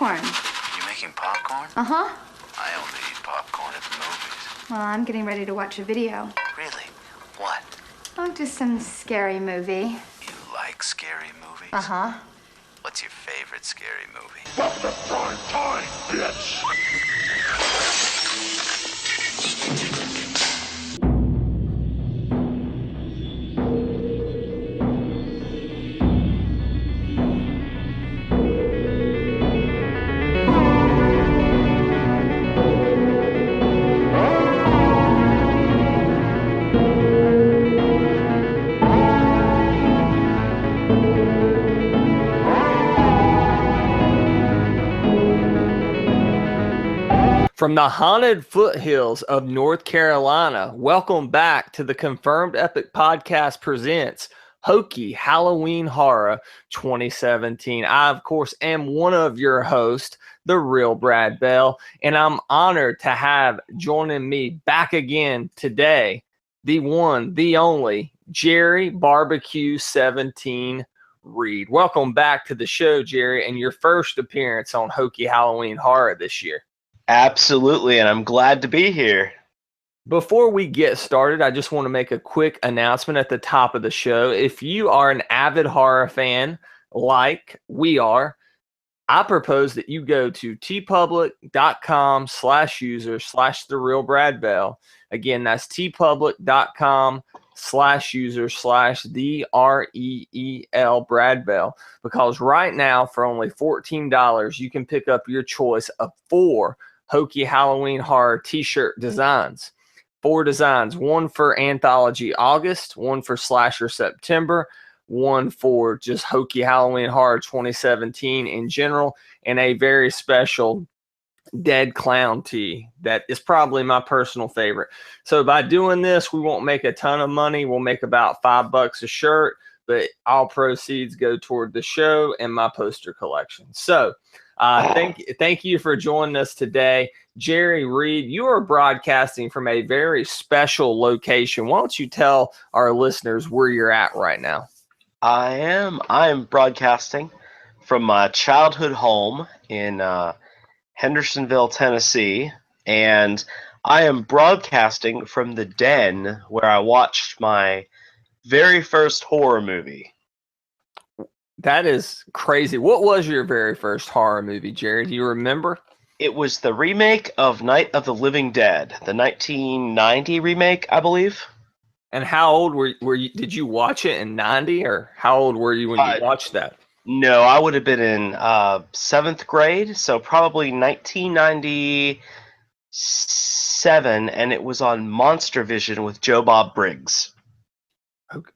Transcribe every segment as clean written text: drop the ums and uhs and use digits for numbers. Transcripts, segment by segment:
popcorn. You making popcorn? Uh-huh. I only eat popcorn at the movies. Well, I'm getting ready to watch a video. Really? What? Oh, just some scary movie. You like scary movies? Uh-huh. What's your favorite scary movie? From the prime time, bitch! From the haunted foothills of North Carolina, welcome back to the Confirmed Epic Podcast presents Hokey Halloween Horror 2017. I, of course, am one of your hosts, the real Brad Bell, and I'm honored to have joining me back again today, the one, the only, Jerry Barbecue 17 Reed. Welcome back to the show, Jerry, and your first appearance on Hokey Halloween Horror this year. Absolutely, and I'm glad to be here. Before we get started, I just want to make a quick announcement at the top of the show. If you are an avid horror fan like we are, I propose that you go to tpublic.com/user/therealbradbell. Again, that's tpublic.com/user/TheREEL Brad Bell, because right now for only $14 you can pick up your choice of 4 Hokey Halloween Horror t-shirt designs. 4 designs, one for Anthology August, one for Slasher September, one for just Hokey Halloween Horror 2017 in general, and a very special Dead Clown tee that is probably my personal favorite. So by doing this, we won't make a ton of money. We'll make about $5 a shirt, but all proceeds go toward the show and my poster collection. So thank you for joining us today. Jerry Reed, you are broadcasting from a very special location. Why don't you tell our listeners where you're at right now? I am broadcasting from my childhood home in Hendersonville, Tennessee, and I am broadcasting from the den where I watched my very first horror movie. That is crazy. What was your very first horror movie, Jerry? Do you remember? It was the remake of Night of the Living Dead, the 1990 remake, I believe. And how old were you? Did you watch it in 90, or how old were you when you watched that? No, I would have been in 7th grade, so probably 1997, and it was on Monster Vision with Joe Bob Briggs.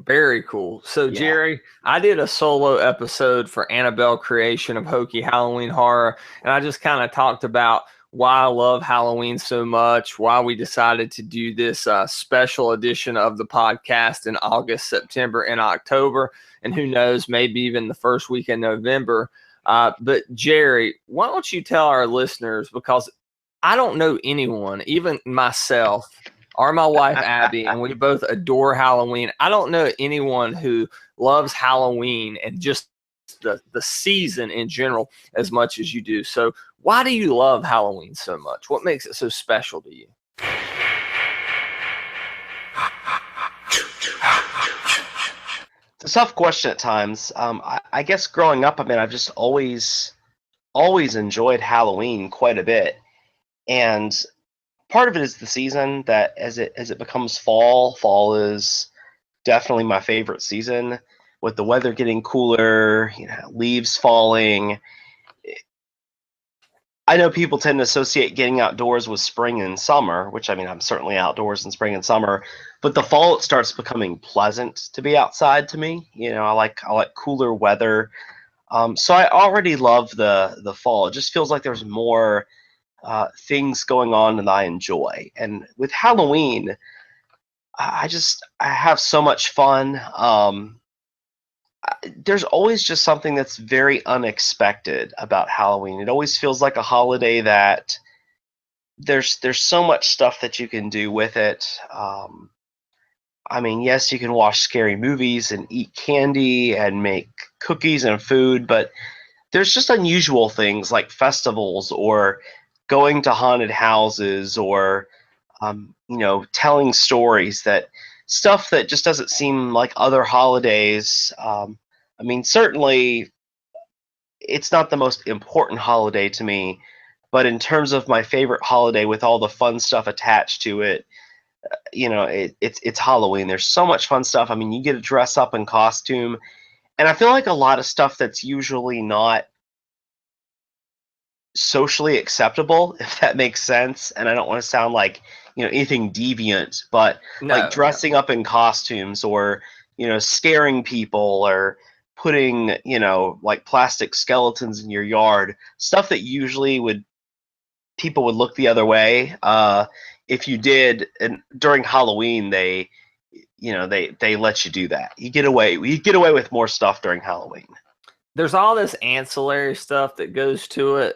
Very cool. So, yeah. Jerry, I did a solo episode for Annabelle Creation of Hokey Halloween Horror, and I just kind of talked about why I love Halloween so much, why we decided to do this special edition of the podcast in August, September, and October, and who knows, maybe even the first week in November. But, Jerry, why don't you tell our listeners, because I don't know anyone, even myself, or my wife, Abby, and we both adore Halloween. I don't know anyone who loves Halloween and just the season in general as much as you do. So why do you love Halloween so much? What makes it so special to you? It's a tough question at times. I guess growing up, I've just always enjoyed Halloween quite a bit. And part of it is the season, that as it becomes fall is definitely my favorite season, with the weather getting cooler, leaves falling. I know people tend to associate getting outdoors with spring and summer, which I'm certainly outdoors in spring and summer, but the fall it starts becoming pleasant to be outside to me. I like cooler weather. So I already love the fall. It just feels like there's more things going on that I enjoy. And with Halloween, I have so much fun. There's always just something that's very unexpected about Halloween. It always feels like a holiday that there's so much stuff that you can do with it. Yes, you can watch scary movies and eat candy and make cookies and food, but there's just unusual things like festivals or going to haunted houses or telling stories, that stuff that just doesn't seem like other holidays. I mean, certainly it's not the most important holiday to me, but in terms of my favorite holiday with all the fun stuff attached to it, it's Halloween. There's so much fun stuff. I mean, you get to dress up in costume, and I feel like a lot of stuff that's usually not socially acceptable, if that makes sense. And I don't want to sound like anything deviant, but like No, no. dressing up in costumes, or scaring people, or putting like plastic skeletons in your yard, stuff that usually people would look the other way if you did. And during Halloween, they let you do that. You get away with more stuff during Halloween. There's all this ancillary stuff that goes to it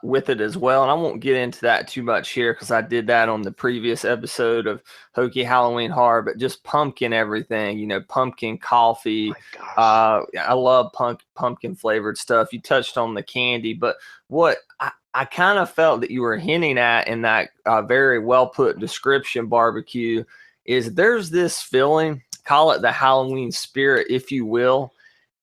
with it as well. And I won't get into that too much here because I did that on the previous episode of Hokey Halloween Horror, but just pumpkin everything, pumpkin coffee. Oh my gosh. I love pumpkin flavored stuff. You touched on the candy, but what I kind of felt that you were hinting at in that very well put description, barbecue, is there's this feeling, call it the Halloween spirit, if you will.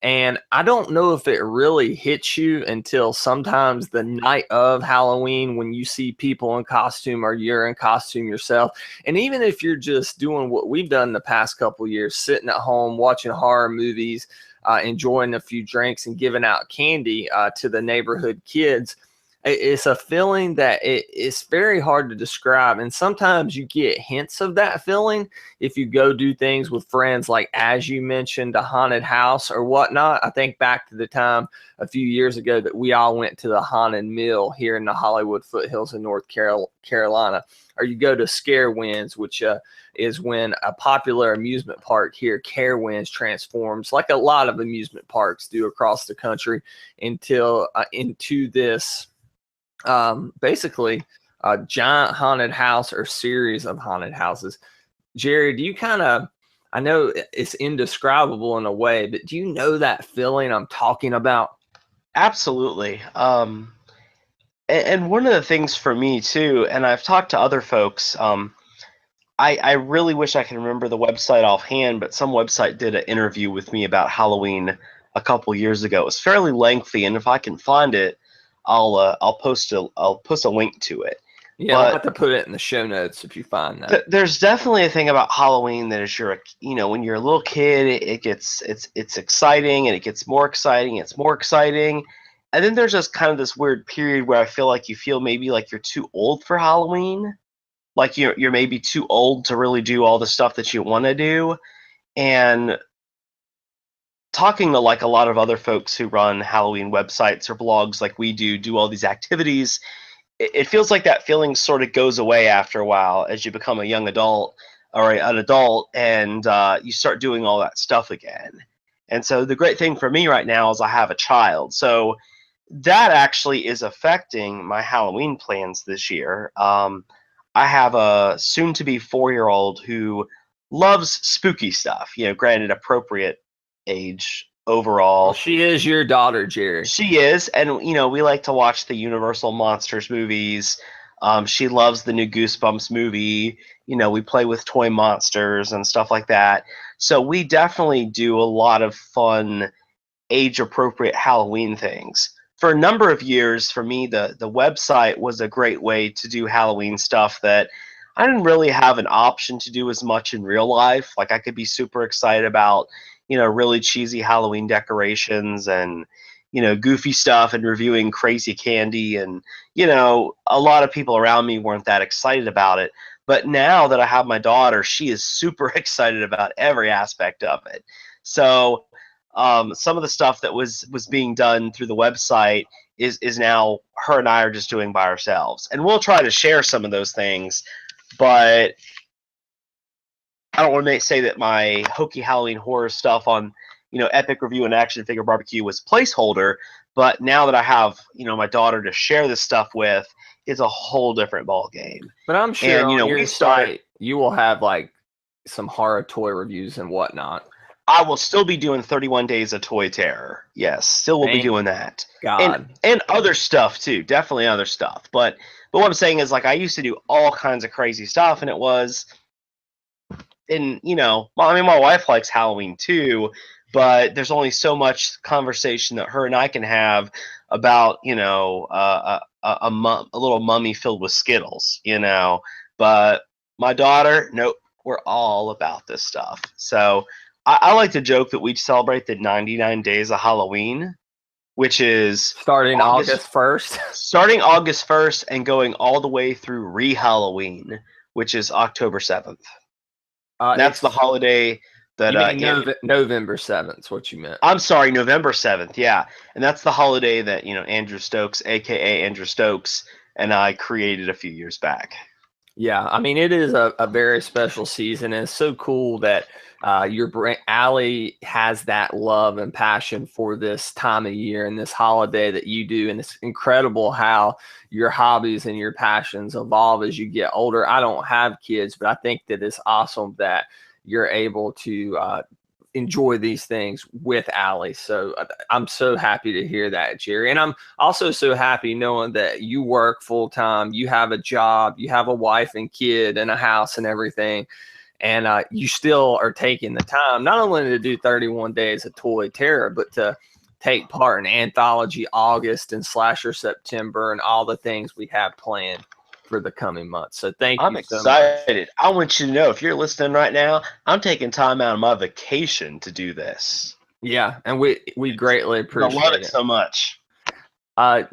And I don't know if it really hits you until sometimes the night of Halloween when you see people in costume or you're in costume yourself. And even if you're just doing what we've done the past couple of years, sitting at home, watching horror movies, enjoying a few drinks and giving out candy to the neighborhood kids, it's a feeling that it's very hard to describe. And sometimes you get hints of that feeling if you go do things with friends, like, as you mentioned, a haunted house or whatnot. I think back to the time a few years ago that we all went to the Haunted Mill here in the Hollywood foothills in North Carolina. Or you go to Scarewinds, which is when a popular amusement park here, Carewinds, transforms, like a lot of amusement parks do across the country, into this basically a giant haunted house or series of haunted houses. Jerry, do you I know it's indescribable in a way, but do you know that feeling I'm talking about? Absolutely. And one of the things for me too, and I've talked to other folks, I really wish I could remember the website offhand, but some website did an interview with me about Halloween a couple years ago. It was fairly lengthy, and if I can find it, I'll post a link to it. Yeah, we'll have to put it in the show notes if you find that. There's definitely a thing about Halloween that is when you're a little kid, it's exciting, and it gets more exciting, it's more exciting. And then there's just kind of this weird period where I feel like you feel maybe like you're too old for Halloween. Like you're maybe too old to really do all the stuff that you want to do. And talking to like a lot of other folks who run Halloween websites or blogs like we do all these activities, it feels like that feeling sort of goes away after a while as you become a young adult or an adult, and you start doing all that stuff again. And so the great thing for me right now is I have a child. So that actually is affecting my Halloween plans this year. I have a soon-to-be 4-year-old who loves spooky stuff, granted appropriate age overall. Well, she is your daughter, Jerry. She is, and we like to watch the Universal Monsters movies. She loves the new Goosebumps movie. We play with toy monsters and stuff like that. So we definitely do a lot of fun, age-appropriate Halloween things. For a number of years, for me, the website was a great way to do Halloween stuff that I didn't really have an option to do as much in real life. Like, I could be super excited about really cheesy Halloween decorations and, goofy stuff and reviewing crazy candy. And, a lot of people around me weren't that excited about it. But now that I have my daughter, she is super excited about every aspect of it. So some of the stuff that was being done through the website is now her and I are just doing by ourselves. And we'll try to share some of those things, but I don't want to say that my Hokey Halloween Horror stuff on, Epic Review and Action Figure Barbecue was placeholder. But now that I have, my daughter to share this stuff with, it's a whole different ball game. But I'm sure and, on your site you will have like some horror toy reviews and whatnot. I will still be doing 31 Days of Toy Terror. Yes, still will be Thank doing that. God. And other stuff too. Definitely other stuff. But what I'm saying is, like, I used to do all kinds of crazy stuff, and it was, and I mean, my wife likes Halloween too, but there's only so much conversation that her and I can have about, a little mummy filled with Skittles, But my daughter, nope, we're all about this stuff. So I like to joke that we celebrate the 99 days of Halloween, which is Starting August 1st. starting August 1st and going all the way through Re-Halloween, which is October 7th. That's the holiday that you mean November 7th is what you meant. I'm sorry, November 7th, yeah. And that's the holiday that, Andrew Stokes, aka Andrew Stokes, and I created a few years back. Yeah, I mean, it is a very special season, and it's so cool that Allie has that love and passion for this time of year and this holiday that you do, and it's incredible how your hobbies and your passions evolve as you get older. I don't have kids, but I think that it's awesome that you're able to enjoy these things with Allie. So I'm so happy to hear that, Jerry. And I'm also so happy knowing that you work full time, you have a job, you have a wife and kid and a house and everything. And you still are taking the time, not only to do 31 Days of Toy Terror, but to take part in Anthology August and Slasher September and all the things we have planned for the coming months. So thank you I'm so much. excited. I want you to know, if you're listening right now, I'm taking time out of my vacation to do this. Yeah, and we greatly appreciate I love it it. so much.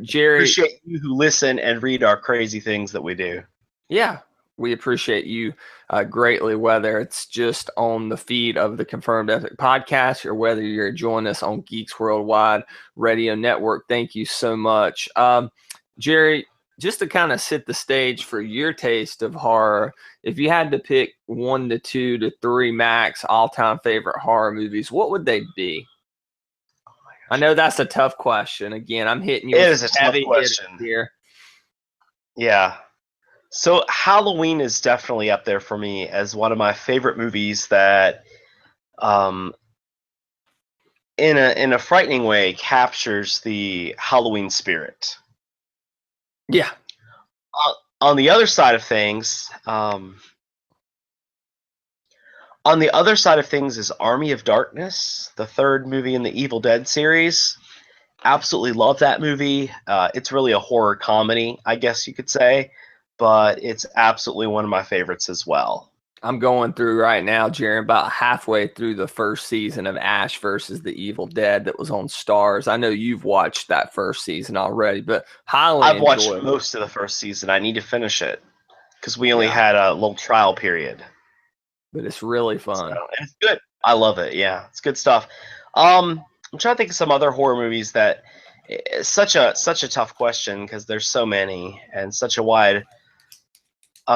Jerry, Appreciate you who listen and read our crazy things that we do. yeah, we appreciate you greatly, whether it's just on the feed of the Confirmed Epic podcast or whether you're joining us on Geeks Worldwide Radio Network. Thank you so much. Jerry, just to kind of set the stage for your taste of horror, if you had to pick 1 to 2 to 3 max all-time favorite horror movies, what would they be? I know that's a tough question. Again, I'm hitting you It with is a tough heavy question here. Yeah. So Halloween is definitely up there for me as one of my favorite movies that, in a frightening way, captures the Halloween spirit. Yeah. On the other side of things, is Army of Darkness, the third movie in the Evil Dead series. Absolutely love that movie. It's really a horror comedy, I guess you could say, but it's absolutely one of my favorites as well. I'm going through right now, Jerry, about halfway through the first season of Ash versus the Evil Dead that was on Stars. I know you've watched that first season already, but highly I've watched enjoyable. most of the first season. I need to finish it because we only had a little trial period. But it's really fun. So, it's good. I love it. Yeah, it's good stuff. I'm trying to think of some other horror movies that it's such a tough question because there's so many and such a wide.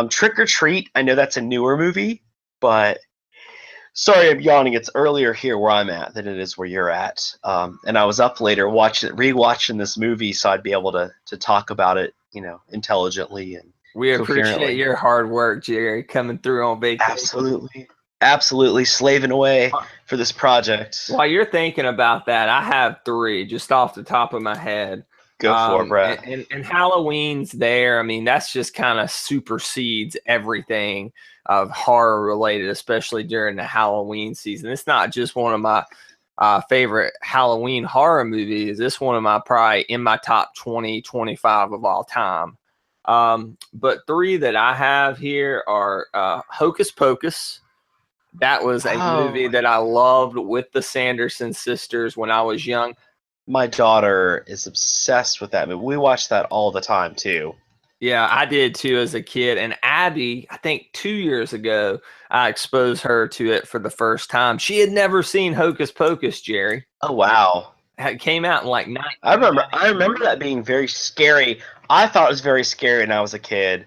Trick or Treat. I know that's a newer movie, but sorry, I'm yawning. It's earlier here where I'm at than it is where you're at. And I was up later rewatching this movie, so I'd be able to talk about it, intelligently and we appreciate coherently. your hard work, Jerry, coming through on vacation. Absolutely slaving away for this project. While you're thinking about that, I have 3 just off the top of my head. Go for it, Brad. And Halloween's there. I mean, that's just kind of supersedes everything of horror related, especially during the Halloween season. It's not just one of my favorite Halloween horror movies. It's one of my probably in my top 20, 25 of all time. But 3 that I have here are Hocus Pocus. That was a movie that I loved with the Sanderson sisters when I was young. My daughter is obsessed with that movie. We watch that all the time, too. Yeah, I did, too, as a kid. And Abby, I think 2 years ago, I exposed her to it for the first time. She had never seen Hocus Pocus, Jerry. Oh, wow. It came out in like 9. I remember that being very scary. I thought it was very scary when I was a kid.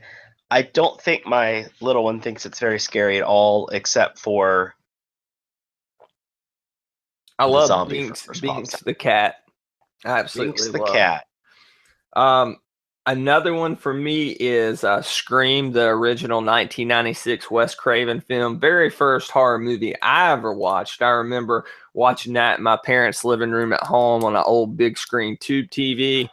I don't think my little one thinks it's very scary at all, except for I love zombie Binks the cat. I absolutely Binks the love cat. Another one for me is Scream, the original 1996 Wes Craven film. Very first horror movie I ever watched. I remember watching that in my parents' living room at home on an old big screen tube TV.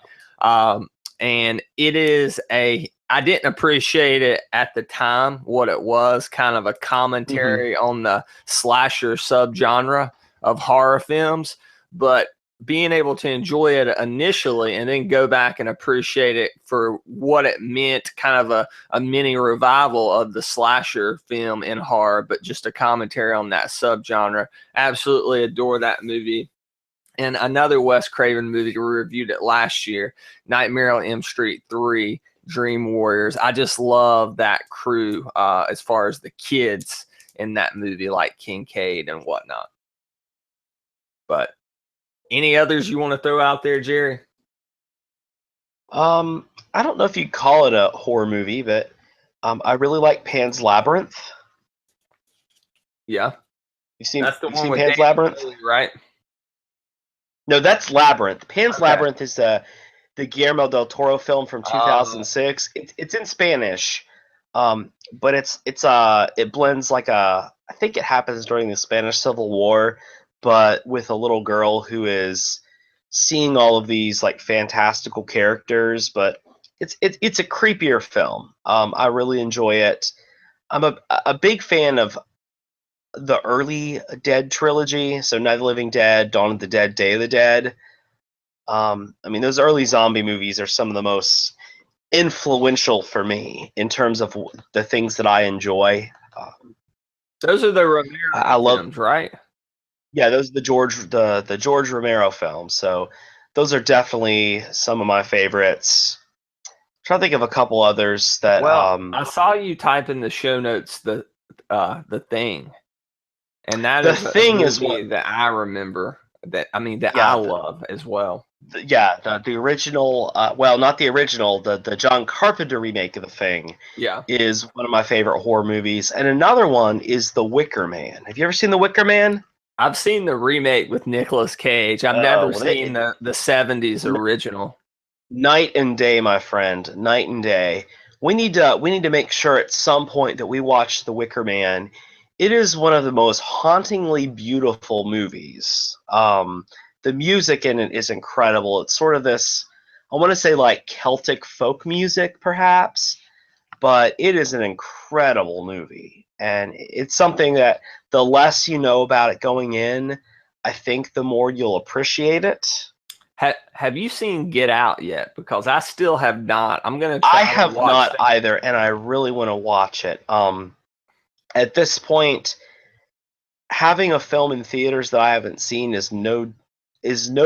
And it is I didn't appreciate it at the time, what it was, kind of a commentary on the slasher subgenre of horror films. But being able to enjoy it initially and then go back and appreciate it for what it meant, kind of a mini revival of the slasher film in horror, but just a commentary on that subgenre. Absolutely adore that movie. And another Wes Craven movie, we reviewed it last year, Nightmare on Elm Street 3, Dream Warriors. I just love that crew as far as the kids in that movie, like Kincaid and whatnot. But any others you want to throw out there, Jerry? I don't know if you'd call it a horror movie, but I really like Pan's Labyrinth. Yeah. That's the you've one seen with Pan's Dan Labyrinth? Foley, right? No, that's Labyrinth. Pan's Okay. Labyrinth is the Guillermo del Toro film from 2006. It's in Spanish, but it blends like I think it happens during the Spanish Civil War, but with a little girl who is seeing all of these like fantastical characters. But it's a creepier film. I really enjoy it. I'm a big fan of the early Dead trilogy, so Night of the Living Dead, Dawn of the Dead, Day of the Dead. I mean, those early zombie movies are some of the most influential for me in terms of the things that I enjoy. Those are the Romero I love, films, right? yeah, those are the George Romero films. So those are definitely some of my favorites. Trying to think of a couple others that. Well, I saw you type in the show notes the Thing, and that The is a Thing is movie what. that I remember that I Yeah, love as well. the original. Well, not the original. The John Carpenter remake of The Thing Yeah, is one of my favorite horror movies, and another one is The Wicker Man. Have you ever seen The Wicker Man? I've seen the remake with Nicolas Cage. I've never seen the '70s original. Night and day, my friend. Night and day. We need to make sure at some point that we watch The Wicker Man. It is one of the most hauntingly beautiful movies. The music in it is incredible. It's sort of this, I want to say like Celtic folk music, perhaps, but it is an incredible movie. And it's something that the less you know about it going in, I think the more you'll appreciate it. Have you seen Get Out yet? Because I still have not. I'm gonna try I to have watch not that. either, and I really want to watch it. At this point, having a film in theaters that I haven't seen is no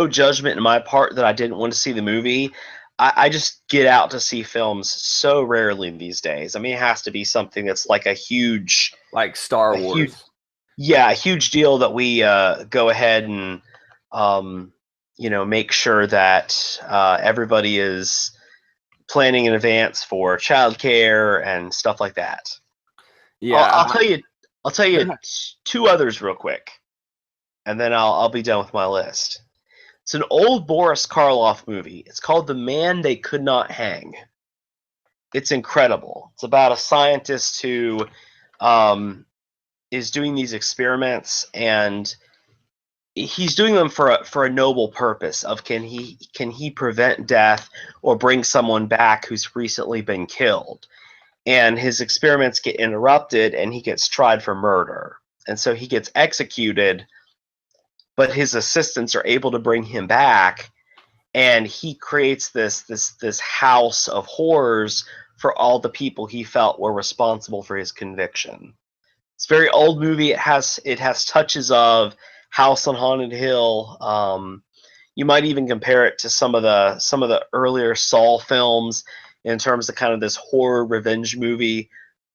judgment in my part that I didn't want to see the movie. I just get out to see films so rarely these days. I mean, it has to be something that's like a huge, Like Star a huge, Wars. yeah, a huge deal that we go ahead and make sure that everybody is planning in advance for childcare and stuff like that. Yeah, I'll tell you two others real quick, and then I'll be done with my list. It's an old Boris Karloff movie. It's called The Man They Could Not Hang. It's incredible. It's about a scientist who is doing these experiments, and he's doing them for a noble purpose of can he prevent death or bring someone back who's recently been killed. And his experiments get interrupted and he gets tried for murder, and so he gets executed, but his assistants are able to bring him back, and he creates this house of horrors for all the people he felt were responsible for his conviction. It's a very old movie. It has touches of House on Haunted Hill. You might even compare it to some of the earlier Saw films in terms of kind of this horror revenge movie.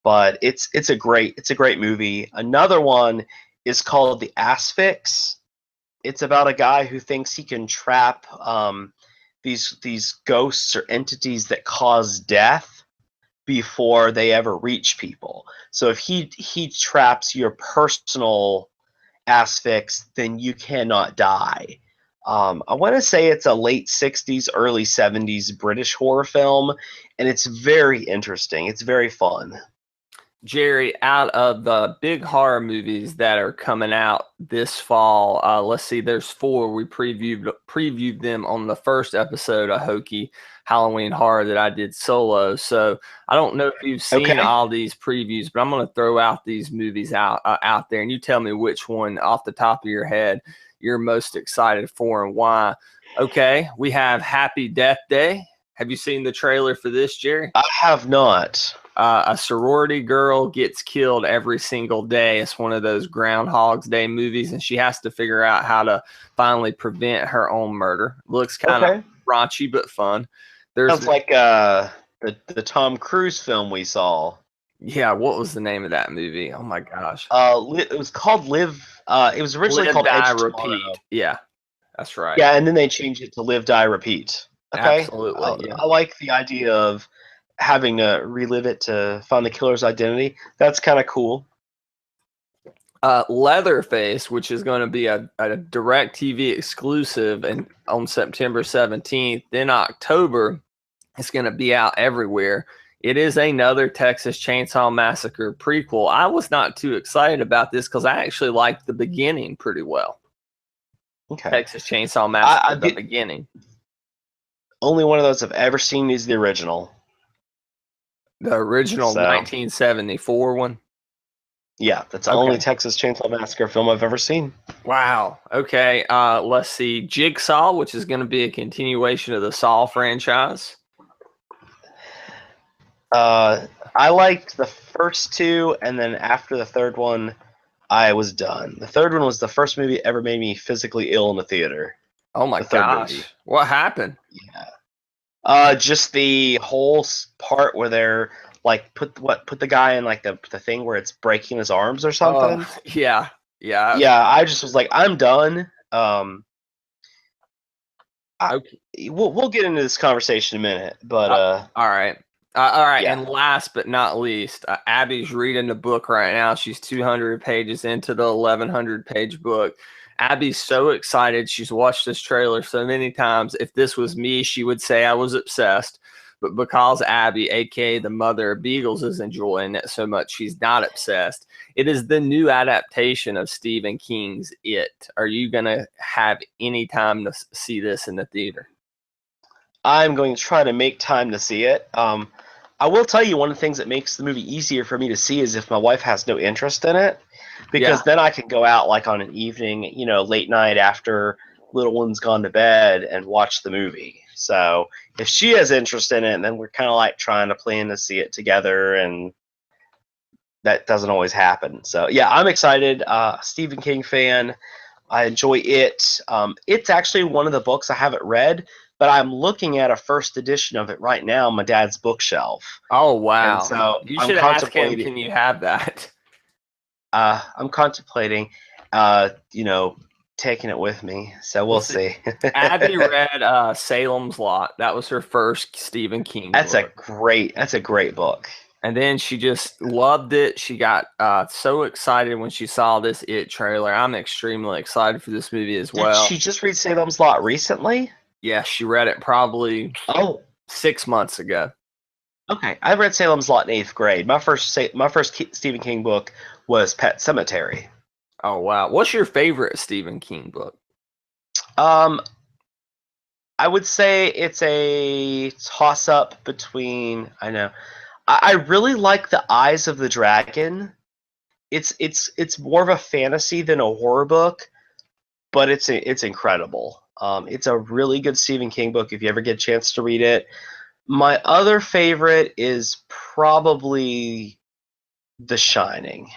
But it's a great movie. Another one is called The Asphyx. It's about a guy who thinks he can trap these ghosts or entities that cause death before they ever reach people. So if he traps your personal asphyx, then you cannot die. I want to say it's a late 60s, early 70s British horror film, and it's very interesting. It's very fun. Jerry, out of the big horror movies that are coming out this fall, let's see, there's 4. We previewed them on the first episode of Hokey Halloween Horror that I did solo. So I don't know if you've seen all these previews, but I'm going to throw out these movies out there, and you tell me which one off the top of your head you're most excited for and why. Okay, we have Happy Death Day. Have you seen the trailer for this, Jerry? I have not. A sorority girl gets killed every single day. It's one of those Groundhog's Day movies, and she has to figure out how to finally prevent her own murder. Looks kind of raunchy, but fun. Sounds like the Tom Cruise film we saw. Yeah, what was the name of that movie? Oh my gosh. It was called Live. It was originally called Die, Edge Repeat. Tomorrow. Yeah, that's right. Yeah, and then they changed it to Live, Die, Repeat. Okay, absolutely. I like the idea of having to relive it to find the killer's identity. That's kind of cool. Leatherface, which is going to be a direct TV exclusive and on September 17th. Then October, it's going to be out everywhere. It is another Texas Chainsaw Massacre prequel. I was not too excited about this because I actually liked the beginning pretty well. Okay. Texas Chainsaw Massacre, the beginning. Only one of those I've ever seen is the original. The original 1974 one? Yeah, that's the only Texas Chainsaw Massacre film I've ever seen. Wow. Okay. Let's see. Jigsaw, which is going to be a continuation of the Saw franchise. I liked the first 2, and then after the third one, I was done. The third one was the first movie that ever made me physically ill in the theater. Oh my gosh. What happened? Yeah. Just the whole part where they're like put the guy in like the thing where it's breaking his arms or something. Yeah. I just was like, I'm done. We'll get into this conversation in a minute, but all right. Yeah. And last but not least, Abby's reading the book right now. She's 200 pages into the 1,100 page book. Abby's so excited. She's watched this trailer so many times. If this was me, she would say I was obsessed. But because Abby, aka the mother of Beagles, is enjoying it so much, she's not obsessed. It is the new adaptation of Stephen King's It. Are you going to have any time to see this in the theater? I'm going to try to make time to see it. I will tell you, one of the things that makes the movie easier for me to see is if my wife has no interest in it, because then I can go out like on an evening, late night after little one's gone to bed and watch the movie. So if she has interest in it, then we're kind of like trying to plan to see it together, and that doesn't always happen. So yeah, I'm excited. Stephen King fan. I enjoy it. It's actually one of the books I haven't read, but I'm looking at a first edition of it right now on my dad's bookshelf. Oh, wow. And so you should ask him, can you have that? I'm contemplating, taking it with me. So we'll see. Abby read Salem's Lot. That was her first Stephen King book. That's a great book. And then she just loved it. She got so excited when she saw this It trailer. I'm extremely excited for this movie as well. Did she just read Salem's Lot recently? Yeah, she read it probably 6 months ago. Okay, I read Salem's Lot in 8th grade. My first Stephen King book was Pet Sematary. Oh wow! What's your favorite Stephen King book? I would say it's a toss-up between. I really like The Eyes of the Dragon. It's more of a fantasy than a horror book, but it's incredible. It's a really good Stephen King book if you ever get a chance to read it. My other favorite is probably The Shining.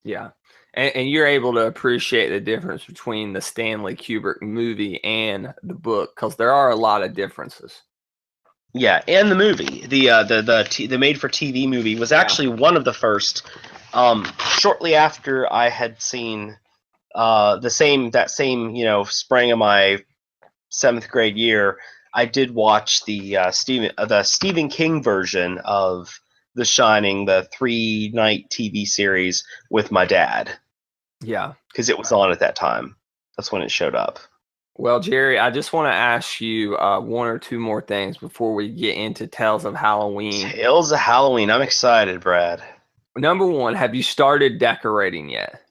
Yeah. And you're able to appreciate the difference between the Stanley Kubrick movie and the book, because there are a lot of differences. Yeah, and the movie, the made-for-TV movie was actually one of the first. Shortly after I had seen that same spring of my 7th grade year, I did watch the Stephen King version of The Shining, the 3-night TV series with my dad. Yeah, because it was on at that time. That's when it showed up. Well, Jerry, I just want to ask you one or two more things before we get into Tales of Halloween. Tales of Halloween. I'm excited, Brad. Number one, have you started decorating yet?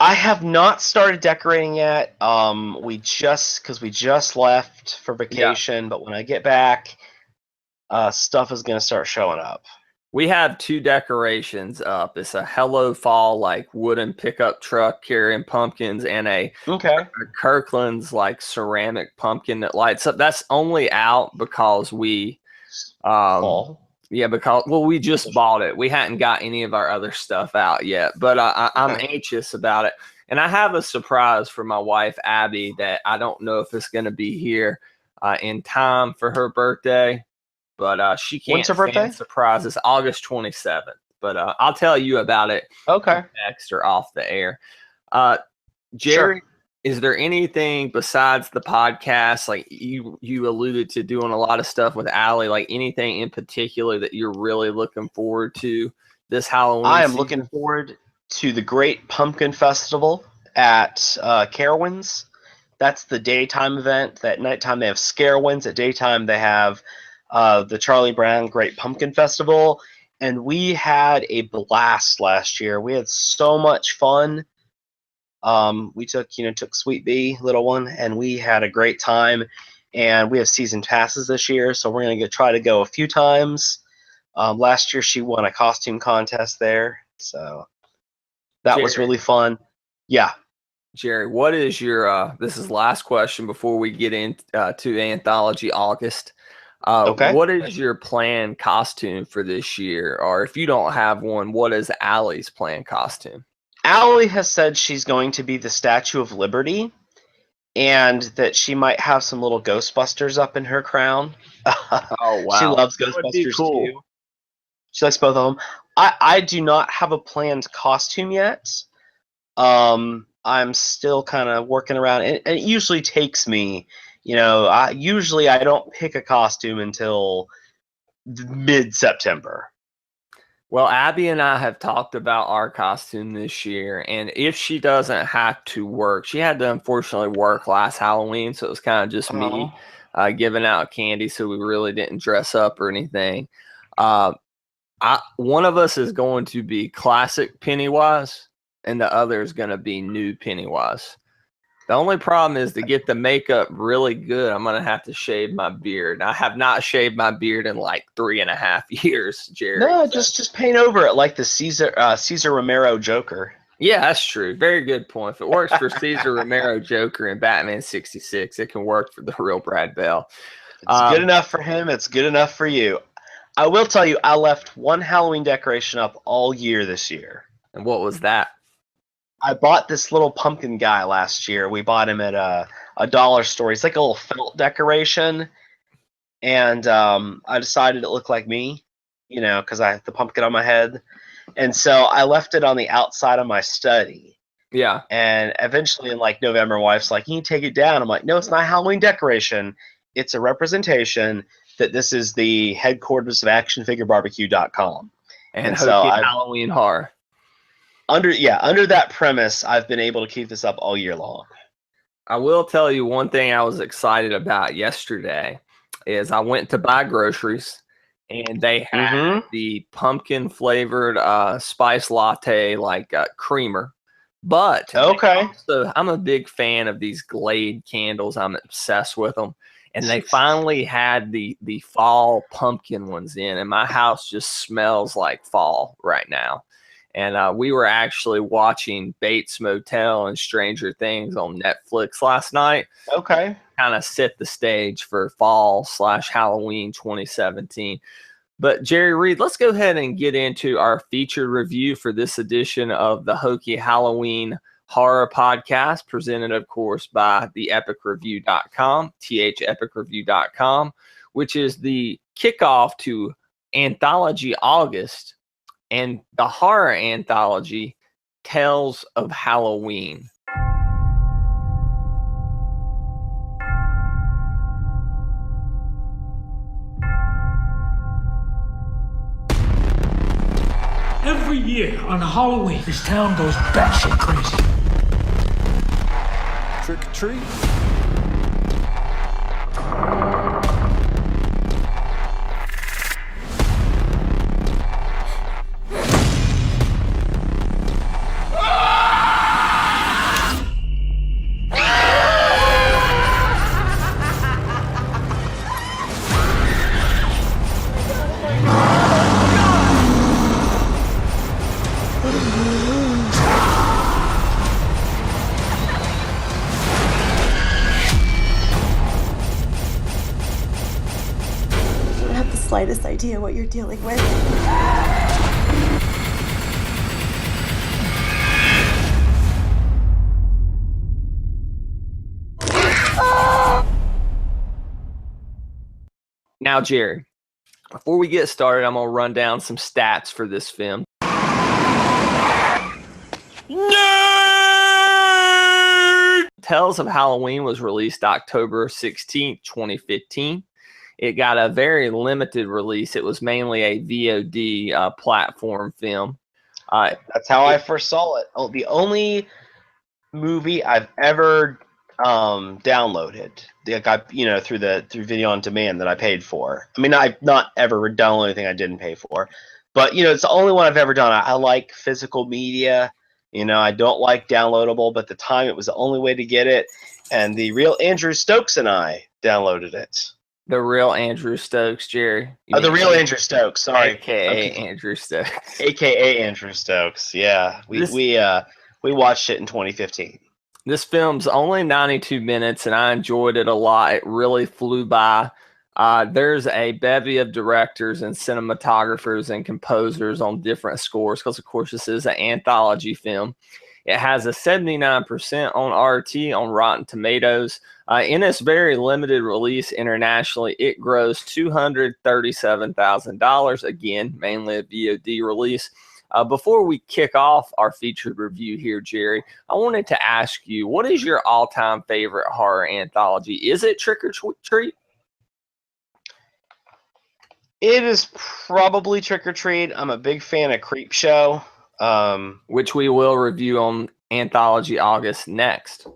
I have not started decorating yet. We just left for vacation, but when I get back, stuff is gonna start showing up. We have two decorations up. It's a Hello Fall like wooden pickup truck carrying pumpkins and a Kirkland's like ceramic pumpkin that lights up. That's only out because we Fall. Yeah, because we just bought it. We hadn't got any of our other stuff out yet, but I'm anxious about it. And I have a surprise for my wife, Abby, that I don't know if it's going to be here in time for her birthday, but she can't. When's her birthday? Surprise. It's August 27th, but I'll tell you about it. Okay. Next or off the air. Jerry, is there anything besides the podcast, like you alluded to doing a lot of stuff with Allie, like anything in particular that you're really looking forward to this Halloween I am season? looking forward to the Great Pumpkin Festival at Carowinds. That's the daytime event. At nighttime they have Scarewinds. At daytime they have the Charlie Brown Great Pumpkin Festival. And we had a blast last year. We had so much fun. We took Sweet Bee, little one, and we had a great time. And we have season passes this year, so we're going to try to go a few times. Last year she won a costume contest there, so that was really fun. Yeah. Jerry, what is your this is last question before we get into to Anthology August. What is your planned costume for this year? Or if you don't have one, what is Allie's planned costume? Allie has said she's going to be the Statue of Liberty, and that she might have some little Ghostbusters up in her crown. Oh, wow. She loves Ghostbusters too. She likes both of them. I do not have a planned costume yet. I'm still kind of working around, and it usually takes me, usually I don't pick a costume until mid-September. Well, Abby and I have talked about our costume this year, and if she doesn't have to work, she had to unfortunately work last Halloween, so it was kind of just me giving out candy, so we really didn't dress up or anything. One of us is going to be classic Pennywise, and the other is going to be new Pennywise. The only problem is to get the makeup really good, I'm going to have to shave my beard. I have not shaved my beard in like 3.5 years, Jerry. No, just paint over it like the Cesar Romero Joker. Yeah, that's true. Very good point. If it works for Cesar Romero Joker in Batman 66, it can work for the real Brad Bell. It's good enough for him. It's good enough for you. I will tell you, I left one Halloween decoration up all year this year. And what was that? I bought this little pumpkin guy last year. We bought him at a dollar store. He's like a little felt decoration. And I decided it looked like me, because I have the pumpkin on my head. And so I left it on the outside of my study. Yeah. And eventually in like November, my wife's like, you take it down. I'm like, no, it's not a Halloween decoration. It's a representation that this is the headquarters of actionfigurebarbecue.com. And Hokey Halloween Horror. Under that premise, I've been able to keep this up all year long. I will tell you one thing I was excited about yesterday is I went to buy groceries, and they had the pumpkin flavored spice latte creamer. But also, I'm a big fan of these Glade candles. I'm obsessed with them. And they finally had the fall pumpkin ones in, and my house just smells like fall right now. And we were actually watching Bates Motel and Stranger Things on Netflix last night. Okay. Kind of set the stage for fall/Halloween 2017. But Jerry Reed, let's go ahead and get into our featured review for this edition of the Hokey Halloween Horror Podcast, presented, of course, by theepicreview.com, thepicreview.com, which is the kickoff to Anthology August and the horror anthology Tales of Halloween. Every year on Halloween, this town goes batshit crazy. Trick or treat. You don't have the slightest idea what you're dealing with. Now, Jerry, before we get started, I'm going to run down some stats for this film. Tales of Halloween was released October 16th, 2015. It got a very limited release. It was mainly a VOD platform film. That's how I first saw it. Oh, the only movie I've ever downloaded, through video on demand that I paid for. I mean, I've not ever downloaded anything I didn't pay for, but it's the only one I've ever done. I like physical media. I don't like downloadable, but at the time it was the only way to get it, and the real Andrew Stokes and I downloaded it. The real Andrew Stokes, Jerry. The real Andrew Stokes. Sorry, AKA Andrew Stokes. AKA Andrew Stokes. Yeah, we watched it in 2015. This film's only 92 minutes, and I enjoyed it a lot. It really flew by. There's a bevy of directors and cinematographers and composers on different scores because, of course, this is an anthology film. It has a 79% on RT on Rotten Tomatoes. In its very limited release internationally, it grossed $237,000, again, mainly a VOD release. Before we kick off our featured review here, Jerry, I wanted to ask you, what is your all-time favorite horror anthology? Is it Trick or Treat? It is probably Trick or Treat. I'm a big fan of Creepshow. Which we will review on Anthology August next.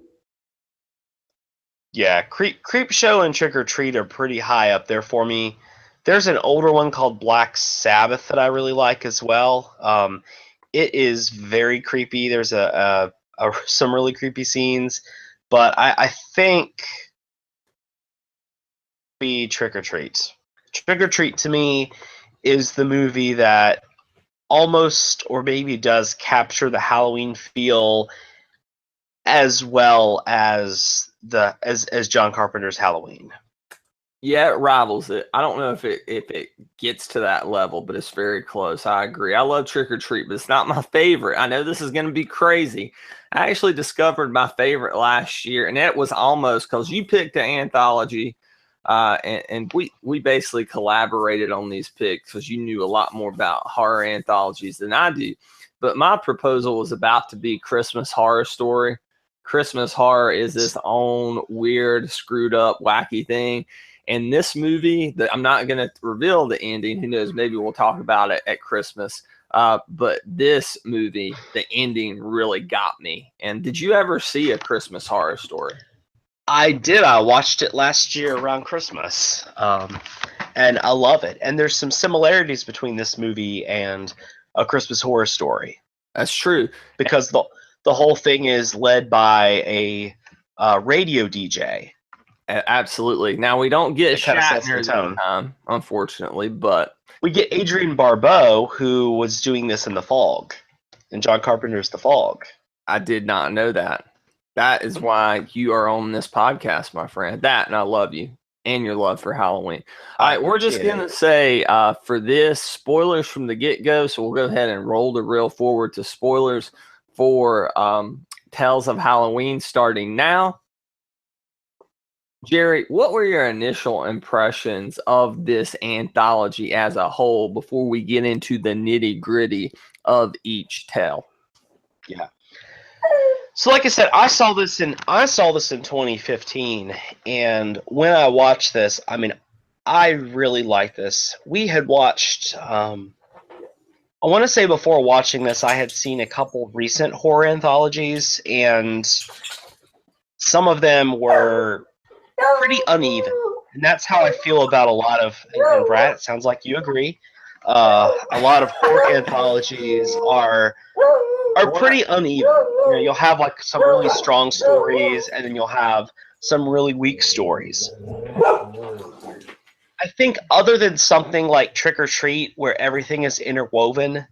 Yeah, Creepshow and Trick or Treat are pretty high up there for me. There's an older one called Black Sabbath that I really like as well. It is very creepy. There's some really creepy scenes, but I think be Trick or Treat. Trick or Treat to me is the movie that almost or maybe does capture the Halloween feel as well as as John Carpenter's Halloween. Yeah, it rivals it. I don't know if it gets to that level, but it's very close. I agree. I love Trick or Treat, but it's not my favorite. I know this is going to be crazy. I actually discovered my favorite last year, and it was almost because you picked an anthology, and we basically collaborated on these picks because you knew a lot more about horror anthologies than I do. But my proposal was about to be Christmas Horror Story. Christmas Horror is this own weird, screwed up, wacky thing. And this movie, I'm not going to reveal the ending. Who knows? Maybe we'll talk about it at Christmas. But this movie, the ending really got me. And did you ever see A Christmas Horror Story? I did. I watched it last year around Christmas. And I love it. And there's some similarities between this movie and A Christmas Horror Story. That's true. Because the whole thing is led by a radio DJ. Absolutely. Now, we don't get Shatner this time, unfortunately, but we get Adrienne Barbeau, who was doing this in The Fog, in John Carpenter's The Fog. I did not know that. That is why you are on this podcast, my friend. That, and I love you and your love for Halloween. All right, we're just going to say for this, spoilers from the get-go, so we'll go ahead and roll the reel forward to spoilers for Tales of Halloween starting now. Jerry, what were your initial impressions of this anthology as a whole before we get into the nitty-gritty of each tale? Yeah. So like I said, I saw this in 2015, and when I watched this, I mean, I really liked this. We had watched I want to say before watching this, I had seen a couple recent horror anthologies, and some of them were pretty uneven. And that's how I feel about a lot of, and Brad, it sounds like you agree, a lot of horror anthologies are pretty uneven. You'll have like some really strong stories, and then you'll have some really weak stories. I think other than something like Trick or Treat, where everything is interwoven,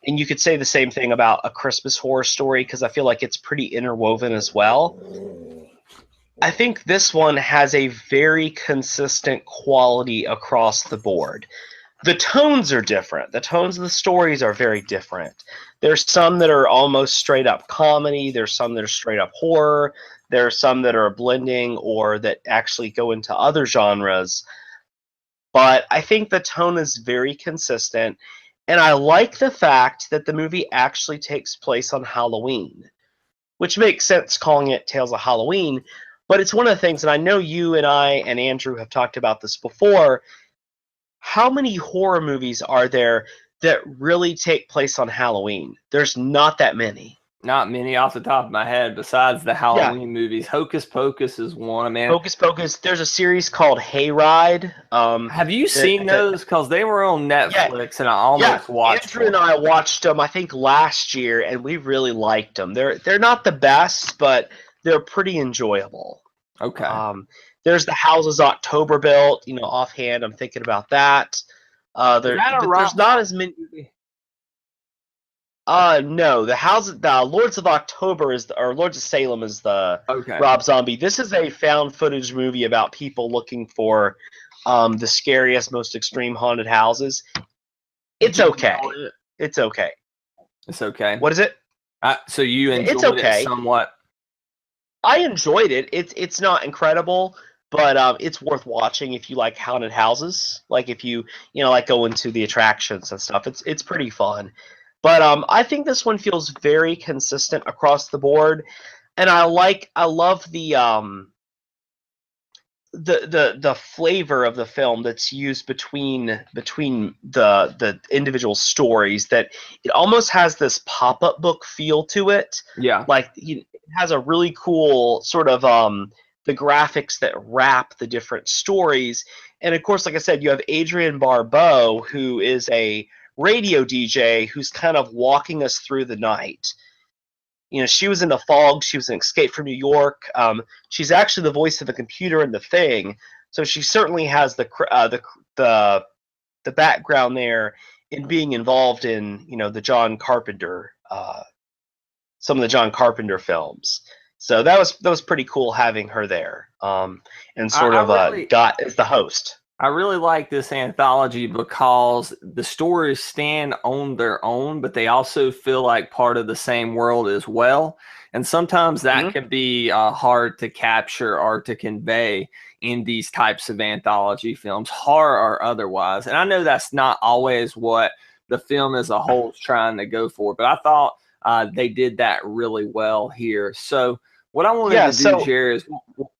and you could say the same thing about A Christmas Horror Story, because I feel like it's pretty interwoven as well. I think this one has a very consistent quality across the board. The tones are different. The tones of the stories are very different. There's some that are almost straight up comedy. There's some that are straight up horror. There are some that are blending or that actually go into other genres. But I think the tone is very consistent. And I like the fact that the movie actually takes place on Halloween, which makes sense calling it Tales of Halloween. But it's one of the things, and I know you and I and Andrew have talked about this before, how many horror movies are there that really take place on Halloween? There's not that many. Not many off the top of my head besides the Halloween movies. Hocus Pocus is one, man. Hocus Pocus. There's a series called Hayride. Have you seen those? Because they were on Netflix, and I almost watched Andrew and I watched them, I think, last year, and we really liked them. They're not the best, but they're pretty enjoyable. Okay. There's the Houses October Built. Offhand, I'm thinking about that. There's not as many. No, the Lords of October or Lords of Salem is the Rob Zombie. This is a found footage movie about people looking for the scariest, most extreme haunted houses. It's okay. It's okay. It's okay. What is it? So you enjoyed it somewhat. I enjoyed it. It's not incredible, but it's worth watching if you like haunted houses. Like if you like go into the attractions and stuff. It's pretty fun. But I think this one feels very consistent across the board, and I love the flavor of the film that's used between the individual stories. That it almost has this pop-up book feel to it. Yeah, like it has a really cool sort of the graphics that wrap the different stories, and of course, like I said, you have Adrienne Barbeau, who is a radio DJ who's kind of walking us through the night. She was in The Fog. She was in Escape from New York. She's actually the voice of the computer in The Thing, so she certainly has the background there in being involved in the John Carpenter, some of the John Carpenter films. So that was pretty cool having her there, and sort of got as the host. I really like this anthology because the stories stand on their own, but they also feel like part of the same world as well. And sometimes that can be hard to capture or to convey in these types of anthology films, horror or otherwise. And I know that's not always what the film as a whole is trying to go for, but I thought they did that really well here. So what I wanted to do, Jerry, is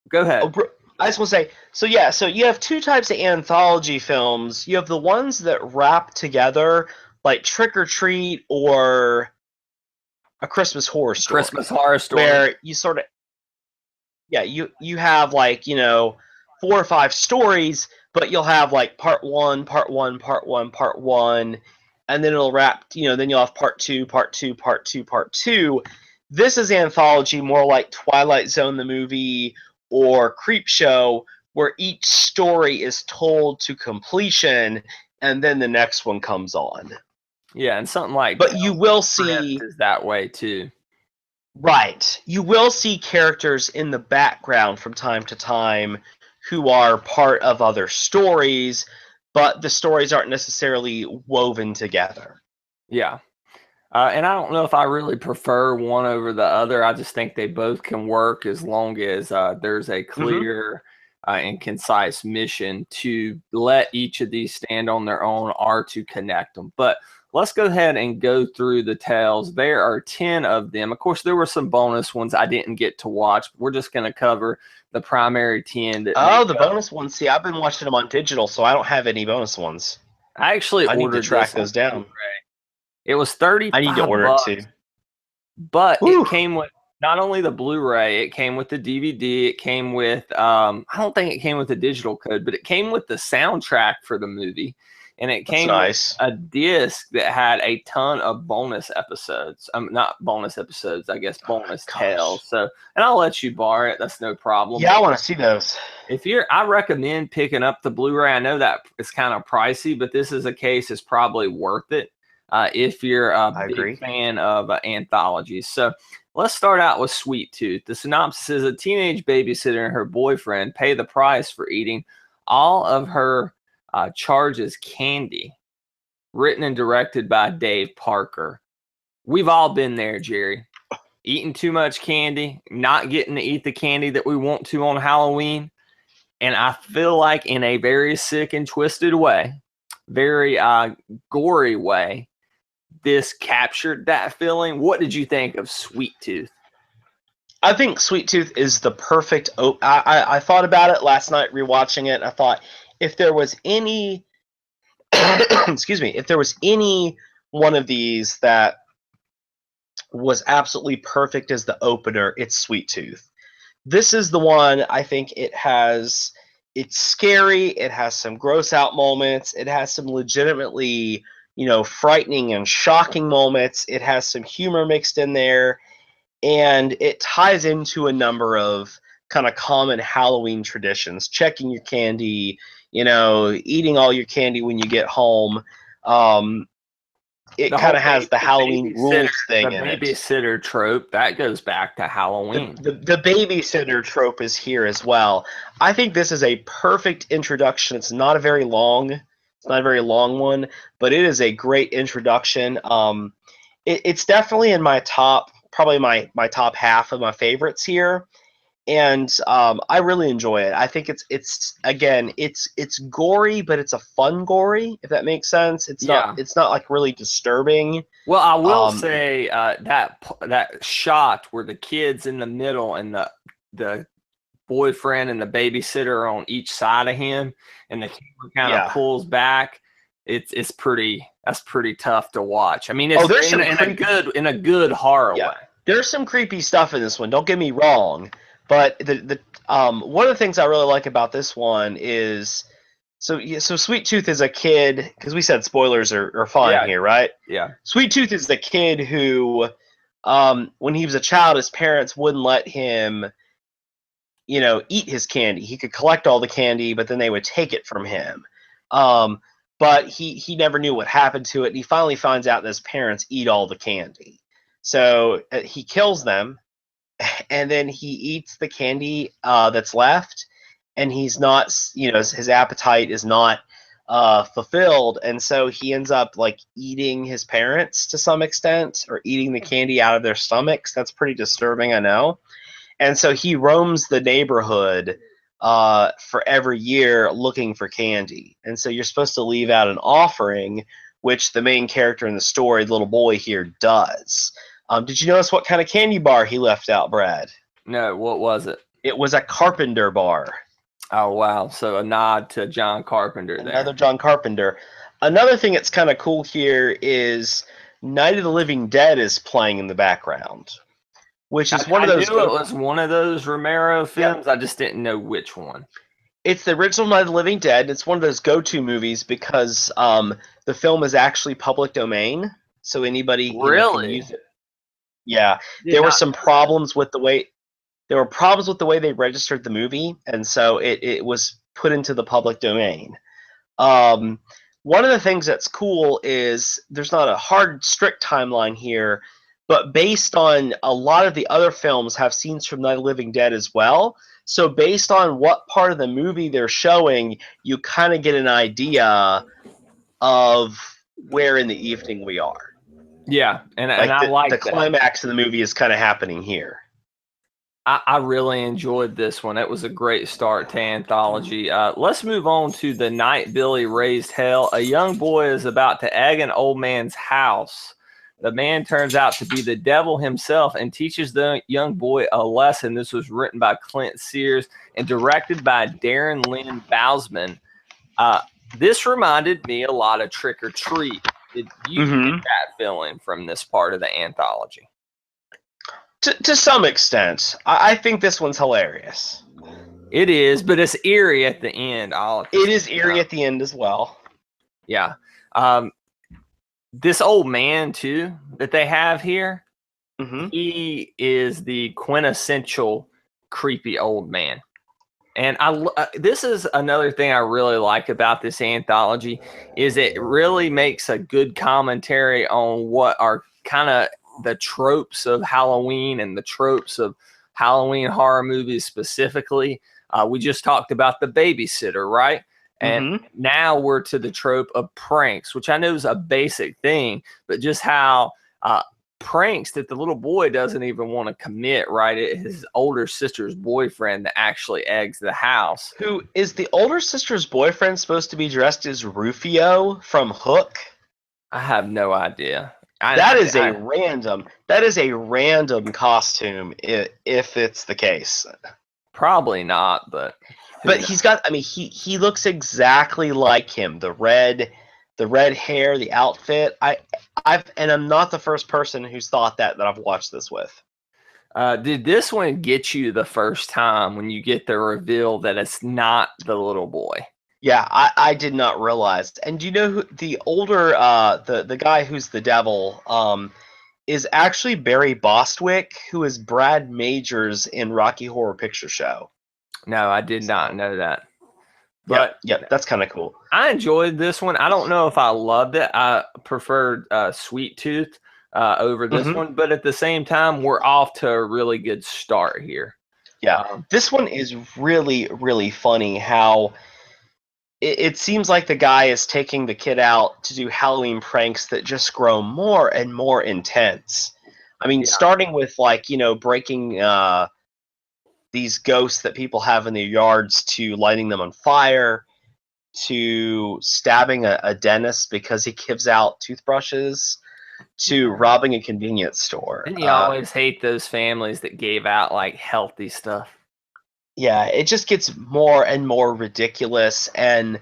go ahead. I just want to say, so you have two types of anthology films. You have the ones that wrap together, like Trick or Treat or A Christmas Horror Story. Christmas Horror Story. Where you sort of, you have like, 4 or 5 stories, but you'll have like part one, and then it'll wrap, then you'll have part 2. This is anthology more like Twilight Zone the movie or Creepshow, where each story is told to completion and then the next one comes on. Yeah, and something like but you will see is that way too. Right. You will see characters in the background from time to time who are part of other stories, but the stories aren't necessarily woven together. Yeah. And I don't know if I really prefer one over the other. I just think they both can work as long as there's a clear and concise mission to let each of these stand on their own or to connect them. But let's go ahead and go through the tales. There are 10 of them. Of course, there were some bonus ones I didn't get to watch. But we're just going to cover the primary 10. The bonus ones. See, I've been watching them on digital, so I don't have any bonus ones. I need to track those down. It was $35. I need to order it too. But it came with not only the Blu-ray, it came with the DVD. It came with I don't think it came with the digital code, but it came with the soundtrack for the movie, and it That's came nice. with a disc that had a ton of bonus episodes. Not bonus episodes, I guess bonus tales. So, and I'll let you borrow it. That's no problem. Yeah, I want to see those. I recommend picking up the Blu-ray. I know that it's kind of pricey, but this is a case it's probably worth it if you're a agree. big fan of anthologies. So let's start out with Sweet Tooth. The synopsis is a teenage babysitter and her boyfriend pay the price for eating all of her charges candy, written and directed by Dave Parker. We've all been there, Jerry. Eating too much candy, not getting to eat the candy that we want to on Halloween. And I feel like in a very sick and twisted way, very gory way, this captured that feeling. What did you think of Sweet Tooth? I think Sweet Tooth is the perfect. I thought about it last night rewatching it. And I thought if there was any, excuse me, if there was any one of these that was absolutely perfect as the opener, it's Sweet Tooth. This is the one. I think it's scary. It has some gross out moments. It has some legitimately, frightening and shocking moments. It has some humor mixed in there, and it ties into a number of kind of common Halloween traditions: checking your candy, eating all your candy when you get home. It kind of has the Halloween rules thing in it. The babysitter trope, that goes back to Halloween. The babysitter trope is here as well. I think this is a perfect introduction. It's not a very long one, but it is a great introduction. It's definitely in my top, probably my top half of my favorites here. And I really enjoy it. I think it's gory, but it's a fun gory, if that makes sense. It's not like really disturbing. Well, I will say that shot where the kid's in the middle and the boyfriend and the babysitter are on each side of him, and the camera kind of pulls back. That's pretty tough to watch. I mean, it's in a good horror way. There's some creepy stuff in this one. Don't get me wrong. But one of the things I really like about this one is so Sweet Tooth is a kid, because we said spoilers are fine here, right? Yeah. Sweet Tooth is the kid who, when he was a child, his parents wouldn't let him, eat his candy. He could collect all the candy, but then they would take it from him. But he never knew what happened to it. And he finally finds out that his parents eat all the candy. So he kills them. And then he eats the candy that's left, and he's not, his appetite is not fulfilled, and so he ends up like eating his parents to some extent, or eating the candy out of their stomachs. That's pretty disturbing, I know. And so he roams the neighborhood for every year looking for candy, and so you're supposed to leave out an offering, which the main character in the story, the little boy here, does. Did you notice what kind of candy bar he left out, Brad? No, what was it? It was a Carpenter bar. Oh, wow. So a nod to John Carpenter there. Another John Carpenter. Another thing that's kind of cool here is Night of the Living Dead is playing in the background, which is one of those. I knew it was one of those Romero films. Yep. I just didn't know which one. It's the original Night of the Living Dead. It's one of those go-to movies because the film is actually public domain, so anybody can use it. Yeah, there were some problems with the way they registered the movie, and so it was put into the public domain. One of the things that's cool is there's not a hard, strict timeline here, but based on a lot of the other films have scenes from Night of the Living Dead as well. So based on what part of the movie they're showing, you kind of get an idea of where in the evening we are. Yeah, and I like the climax of the movie is kind of happening here. I really enjoyed this one. It was a great start to Anthology. Let's move on to The Night Billy Raised Hell. A young boy is about to egg an old man's house. The man turns out to be the devil himself and teaches the young boy a lesson. This was written by Clint Sears and directed by Darren Lynn Bousman. This reminded me a lot of Trick or Treat. Did you get that feeling from this part of the anthology? To some extent. I think this one's hilarious. It is, but it's eerie at the end. It is eerie at the end as well. Yeah. This old man too that they have here, he is the quintessential creepy old man. And this is another thing I really like about this anthology is it really makes a good commentary on what are kind of the tropes of Halloween and the tropes of Halloween horror movies specifically. We just talked about the babysitter, right? And now we're to the trope of pranks, which I know is a basic thing, but just how pranks that the little boy doesn't even want to commit, right? His older sister's boyfriend that actually eggs the house. Who is the older sister's boyfriend supposed to be dressed as Rufio from Hook? I have no idea. That is a random costume if it's the case. Probably not, but he's got. I mean, he looks exactly like him. The red hair, the outfit. I'm not the first person who's thought that I've watched this with. Did this one get you the first time when you get the reveal that it's not the little boy? Yeah, I did not realize. And do you know who the older the guy who's the devil is actually Barry Bostwick, who is Brad Majors in Rocky Horror Picture Show. No, I did not know that. But yeah, that's kind of cool. I enjoyed this one. I don't know if I loved it. I preferred Sweet Tooth over this one, but at the same time, we're off to a really good start here. Yeah, this one is really, really funny how it seems like the guy is taking the kid out to do Halloween pranks that just grow more and more intense. I mean, starting with breaking these ghosts that people have in their yards to lighting them on fire, to stabbing a dentist because he gives out toothbrushes, to robbing a convenience store. And you always hate those families that gave out healthy stuff. Yeah, it just gets more and more ridiculous, and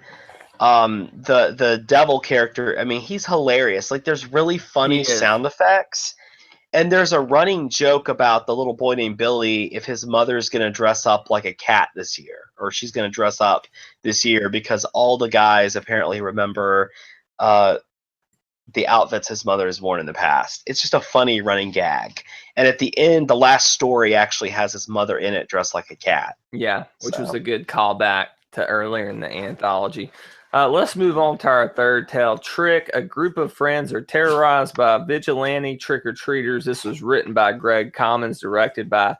the devil character, I mean, he's hilarious. There's really funny sound effects, and there's a running joke about the little boy named Billy if his mother's going to dress up like a cat this year, or she's going to dress up this year because all the guys apparently remember the outfits his mother has worn in the past. It's just a funny running gag. And at the end, the last story actually has his mother in it dressed like a cat. Yeah, which was a good callback to earlier in the anthology. Let's move on to our third tale, Trick. A group of friends are terrorized by vigilante trick-or-treaters. This was written by Greg Commons, directed by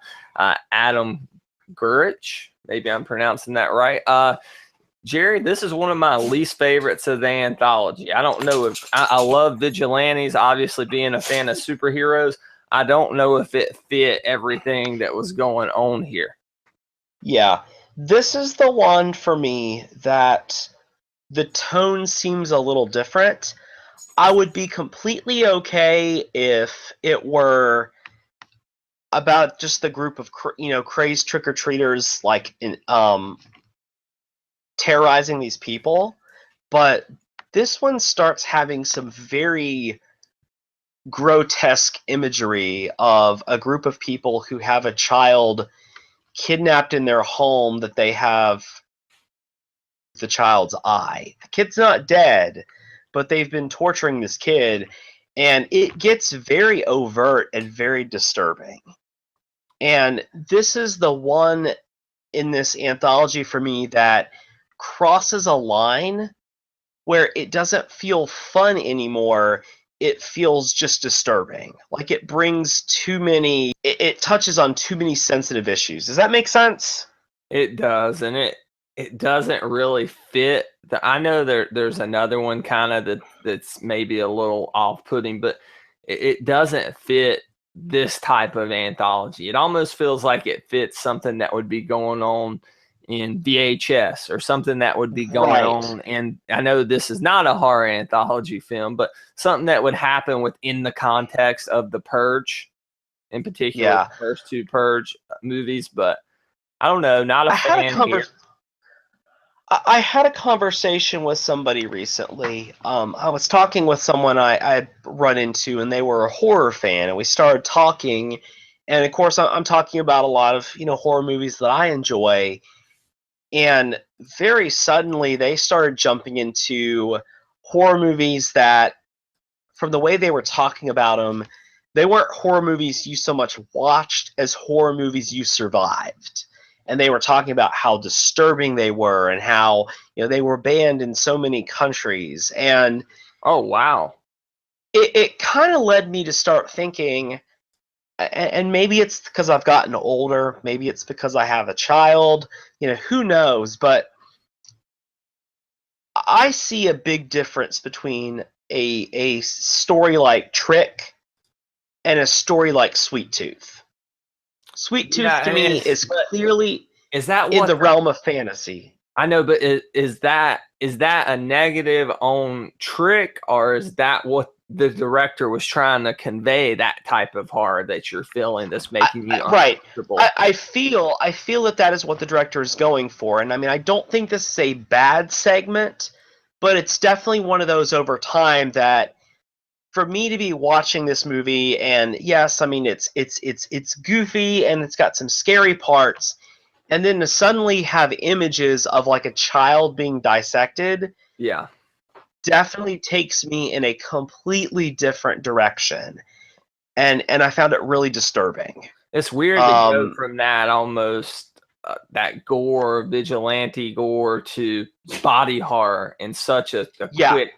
Adam Gurich. Maybe I'm pronouncing that right. Jerry, this is one of my least favorites of the anthology. I don't know if I love vigilantes, obviously being a fan of superheroes. I don't know if it fit everything that was going on here. Yeah, this is the one for me that the tone seems a little different. I would be completely okay if it were about just the group of crazed trick-or-treaters terrorizing these people, but this one starts having some very grotesque imagery of a group of people who have a child kidnapped in their home that they have the child's eye. The kid's not dead, but they've been torturing this kid, and it gets very overt and very disturbing. And this is the one in this anthology for me that crosses a line where it doesn't feel fun anymore. It feels just disturbing. It brings too many, it touches on too many sensitive issues. Does that make sense? It does, and it doesn't really fit. I know there's another one kind of that's maybe a little off-putting, but it doesn't fit this type of anthology. It almost feels like it fits something that would be going on in VHS or something that would be going on. And I know this is not a horror anthology film, but something that would happen within the context of The Purge, in particular, the first two Purge movies. But I don't know, not a fan here. I had a conversation with somebody recently. I was talking with someone I run into, and they were a horror fan, and we started talking, And of course, I'm talking about a lot of, horror movies that I enjoy. And very suddenly they started jumping into horror movies that, from the way they were talking about them, they weren't horror movies you so much watched as horror movies you survived. And they were talking about how disturbing they were and how, they were banned in so many countries. And Oh, wow. it kind of led me to start thinking, and maybe it's because I've gotten older, maybe it's because I have a child, who knows, but I see a big difference between a story like Trick and a story like Sweet Tooth. Sweet Tooth Yeah, to I mean, me is clearly Is that in what the realm of fantasy. I know, but is that a negative on Trick, or is that what the director was trying to convey, that type of horror that you're feeling that's making you Right. uncomfortable? I feel that is what the director is going for. And I mean, I don't think this is a bad segment, but it's definitely one of those over time that, for me to be watching this movie, and yes, I mean it's goofy and it's got some scary parts, and then to suddenly have images of like a child being dissected Yeah. definitely takes me in a completely different direction, and I found it really disturbing. It's weird to go from that almost that gore, vigilante gore, to body horror in such a quick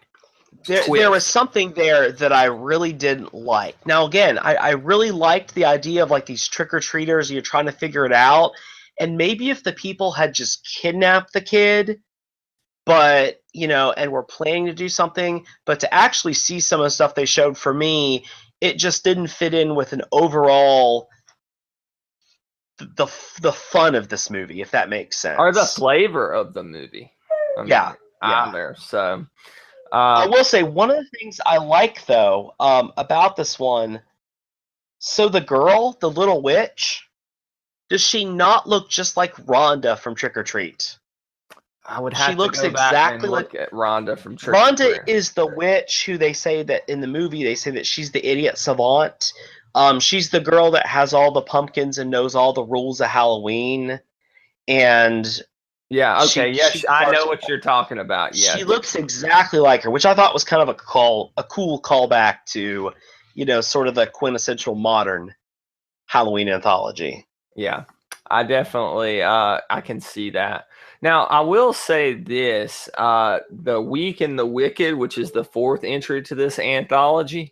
There was something there that I really didn't like. Now, again, I really liked the idea of like these trick-or-treaters, and you're trying to figure it out. And maybe if the people had just kidnapped the kid, but, and were planning to do something, but to actually see some of the stuff they showed, for me, it just didn't fit in with an overall, the fun of this movie, if that makes sense. or the flavor of the movie. Either. So I will say one of the things I like, though, about this one, so the girl, the little witch, does she not look just like Rhonda from Trick or Treat? I would have She looks to go back exactly and look like at Rhonda from Trick or Treat. Rhonda is the witch who they say that in the movie, they say that she's the idiot savant. She's the girl that has all the pumpkins and knows all the rules of Halloween. And yeah, okay, I know what you're talking about. Yeah, she looks exactly like her, which I thought was kind of a cool callback to, sort of the quintessential modern Halloween anthology. Yeah, I definitely I can see that. Now, I will say this, The Weak and the Wicked, which is the fourth entry to this anthology,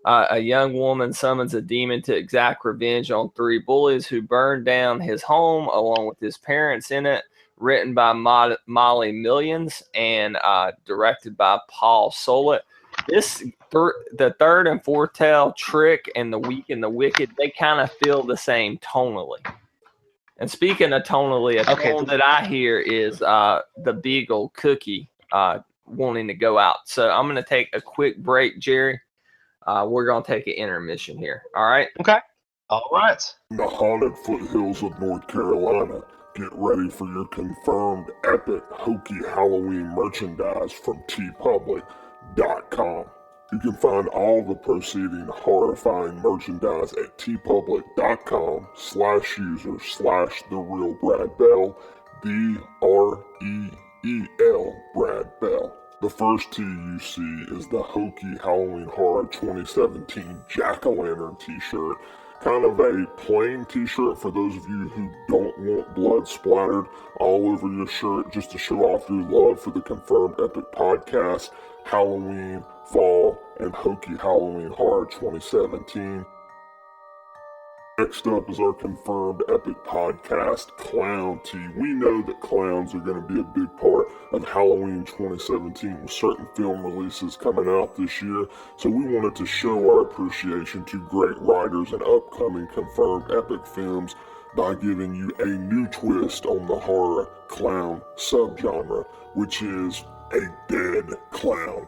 a young woman summons a demon to exact revenge on three bullies who burned down his home along with his parents in it, written by Molly Millions and directed by Paul Solet. The third and fourth tale, Trick and The Weak and the Wicked, they kind of feel the same tonally. And speaking of tonally, tone that I hear is the Beagle Cookie wanting to go out. So I'm going to take a quick break, Jerry. We're going to take an intermission here. All right? Okay. All right. In the haunted foothills of North Carolina, get ready for your confirmed epic Hokey Halloween merchandise from tpublic.com. You can find all the preceding horrifying merchandise at tpublic.com/user/TheRealBradBell, DREEL Brad Bell. The first T you see is the Hokey Halloween Horror 2017 Jack-O-Lantern t-shirt. Kind of a plain t-shirt for those of you who don't want blood splattered all over your shirt, just to show off your love for the confirmed epic podcast, Halloween, Fall, and Hokey Halloween Horror 2017. Next up is our confirmed epic podcast, Clown Tea. We know that clowns are going to be a big part of Halloween 2017 with certain film releases coming out this year, so we wanted to show our appreciation to great writers and upcoming confirmed epic films by giving you a new twist on the horror clown subgenre, which is a dead clown,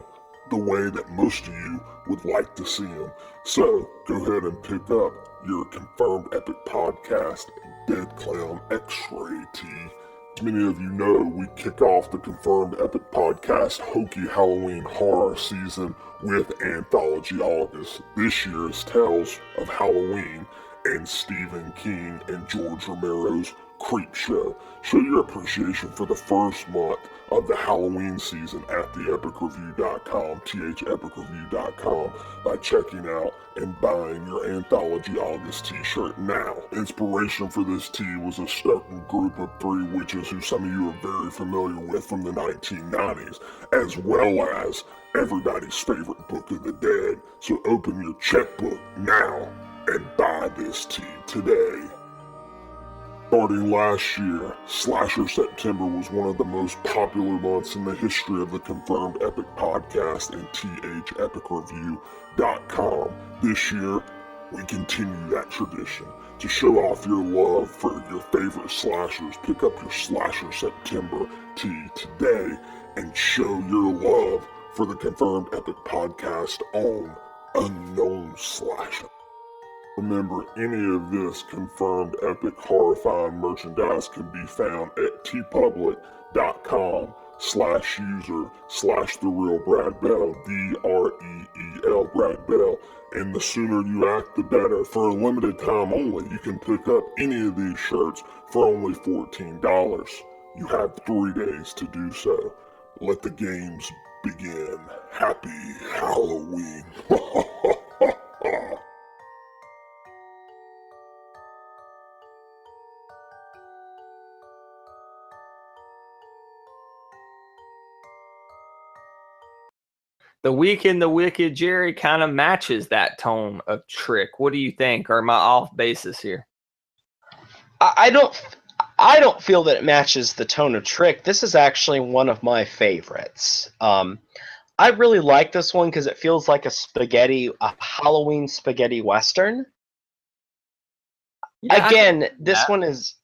the way that most of you would like to see him. So go ahead and pick up your confirmed epic podcast, Dead Clown X-Ray Tea. As many of you know, we kick off the confirmed epic podcast Hokey Halloween Horror season with Anthology August. This year's Tales of Halloween, and Stephen King and George Romero's Creepshow. Show your appreciation for the first month of the Halloween season at theepicreview.com, thepicreview.com, by checking out and buying your Anthology August t-shirt now. Inspiration for this tee was a certain group of three witches who some of you are very familiar with from the 1990s, as well as everybody's favorite Book of the Dead. So open your checkbook now and buy this tee today. Starting last year, Slasher September was one of the most popular months in the history of the Confirmed Epic podcast and thepicreview.com. This year, we continue that tradition. To show off your love for your favorite slashers, pick up your Slasher September tee today and show your love for the Confirmed Epic podcast on Unknown Slasher. Remember, any of this Confirmed Epic horrifying merchandise can be found at tpublic.com/user/TheRealBradBell, DREEL Brad Bell. And the sooner you act, the better. For a limited time only, you can pick up any of these shirts for only $14. You have 3 days to do so. Let the games begin. Happy Halloween. The Week in the Wicked, Jerry, kind of matches that tone of Trick. What do you think? Or am I off basis here? I don't feel that it matches the tone of Trick. This is actually one of my favorites. I really like this one because it feels like a Halloween spaghetti western. Yeah, Again, this one is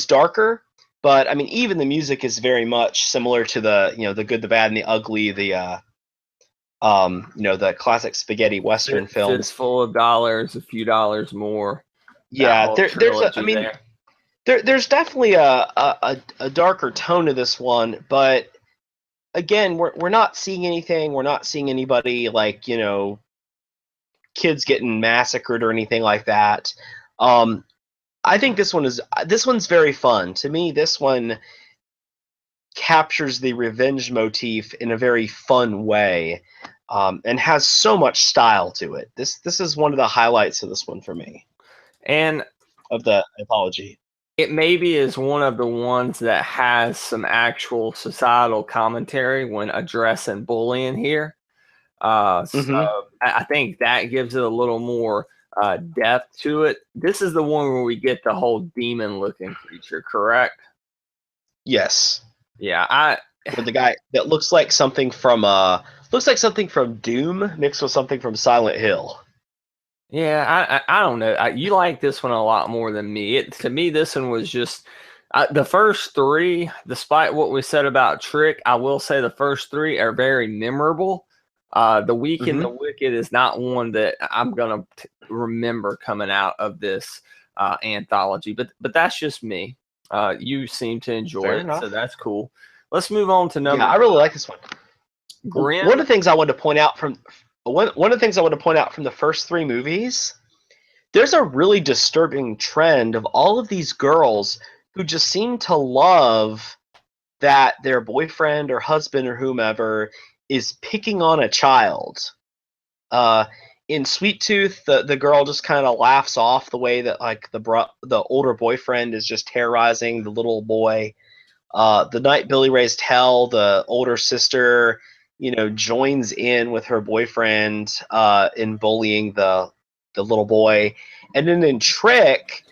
darker. But I mean, even the music is very much similar to the the Good, the Bad, and the Ugly, the classic spaghetti western films. Fistful of dollars, a few dollars more. Yeah, there's definitely a darker tone to this one, but again, we're not seeing anything. We're not seeing anybody like kids getting massacred or anything like that. I think this one's very fun. To me, this one captures the revenge motif in a very fun way, and has so much style to it. This is one of the highlights of this one for me. And of the anthology. It maybe is one of the ones that has some actual societal commentary when addressing bullying here. So I think that gives it a little more depth to it. This is the one where we get the whole demon-looking creature, correct? Yes. Yeah, with the guy that looks like something from Doom mixed with something from Silent Hill. Yeah, I don't know. You like this one a lot more than me. To me, this one was just the first three. Despite what we said about Trick, I will say the first three are very memorable. The Week in the Wicked is not one that I'm gonna remember coming out of this anthology, but that's just me. You seem to enjoy it, so that's cool. Let's move on to number. Yeah, I really like this one. Grim. One of the things I wanted to point out from the first three movies, there's a really disturbing trend of all of these girls who just seem to love that their boyfriend or husband or whomever is picking on a child. In Sweet Tooth, the girl just kind of laughs off the way that like the older boyfriend is just terrorizing the little boy. The Night Billy Raised Hell, the older sister, joins in with her boyfriend in bullying the little boy. And then in Trick,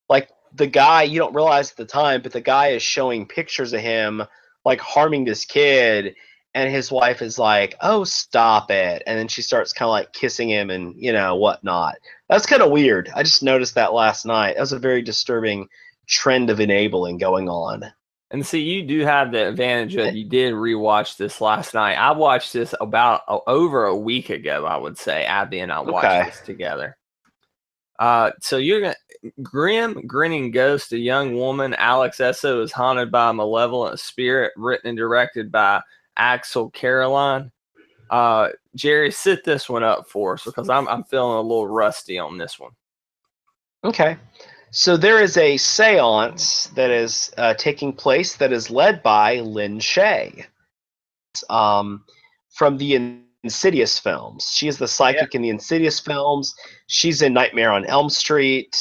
like the guy, you don't realize at the time, but the guy is showing pictures of him like harming this kid. And his wife is like, "Oh, stop it!" And then she starts kind of like kissing him and whatnot. That's kind of weird. I just noticed that last night. That was a very disturbing trend of enabling going on. And see, you do have the advantage of you did rewatch this last night. I watched this about over a week ago. I would say Abby and I watched this together. So you're gonna Grim Grinning Ghost, a young woman, Alex Esso, is haunted by a malevolent spirit, written and directed by Axel Caroline. Jerry, sit this one up for us because I'm feeling a little rusty on this one. Okay. So there is a seance that is taking place that is led by Lynn Shay from the Insidious films. She is the psychic in the Insidious films. She's in Nightmare on Elm Street.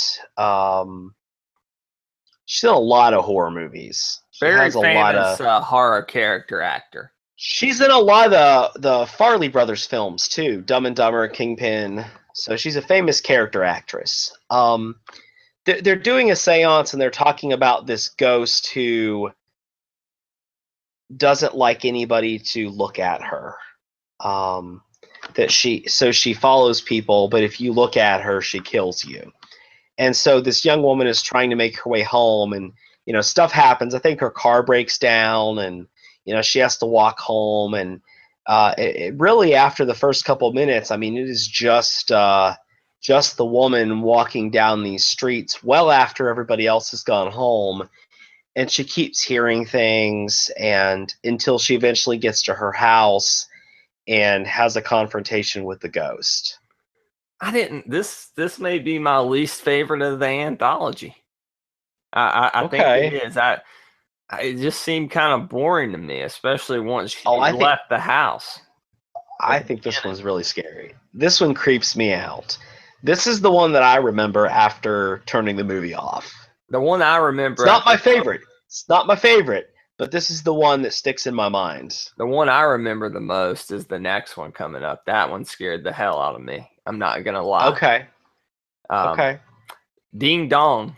She's in a lot of horror movies. Very famous horror character actor. She's in a lot of the Farley Brothers films too, Dumb and Dumber, Kingpin. So she's a famous character actress. They're doing a seance and they're talking about this ghost who doesn't like anybody to look at her. She follows people, but if you look at her, she kills you. And so this young woman is trying to make her way home, and stuff happens. I think her car breaks down, and she has to walk home. And it really, after the first couple of minutes, it is just the woman walking down these streets well after everybody else has gone home, and she keeps hearing things, and until she eventually gets to her house and has a confrontation with the ghost. This may be my least favorite of the anthology. I think it is. It just seemed kind of boring to me, especially once she left the house. I think this one's really scary. This one creeps me out. This is the one that I remember after turning the movie off. The one I remember. It's not my favorite. It's not my favorite, but this is the one that sticks in my mind. The one I remember the most is the next one coming up. That one scared the hell out of me. I'm not going to lie. Okay. Okay. Ding dong.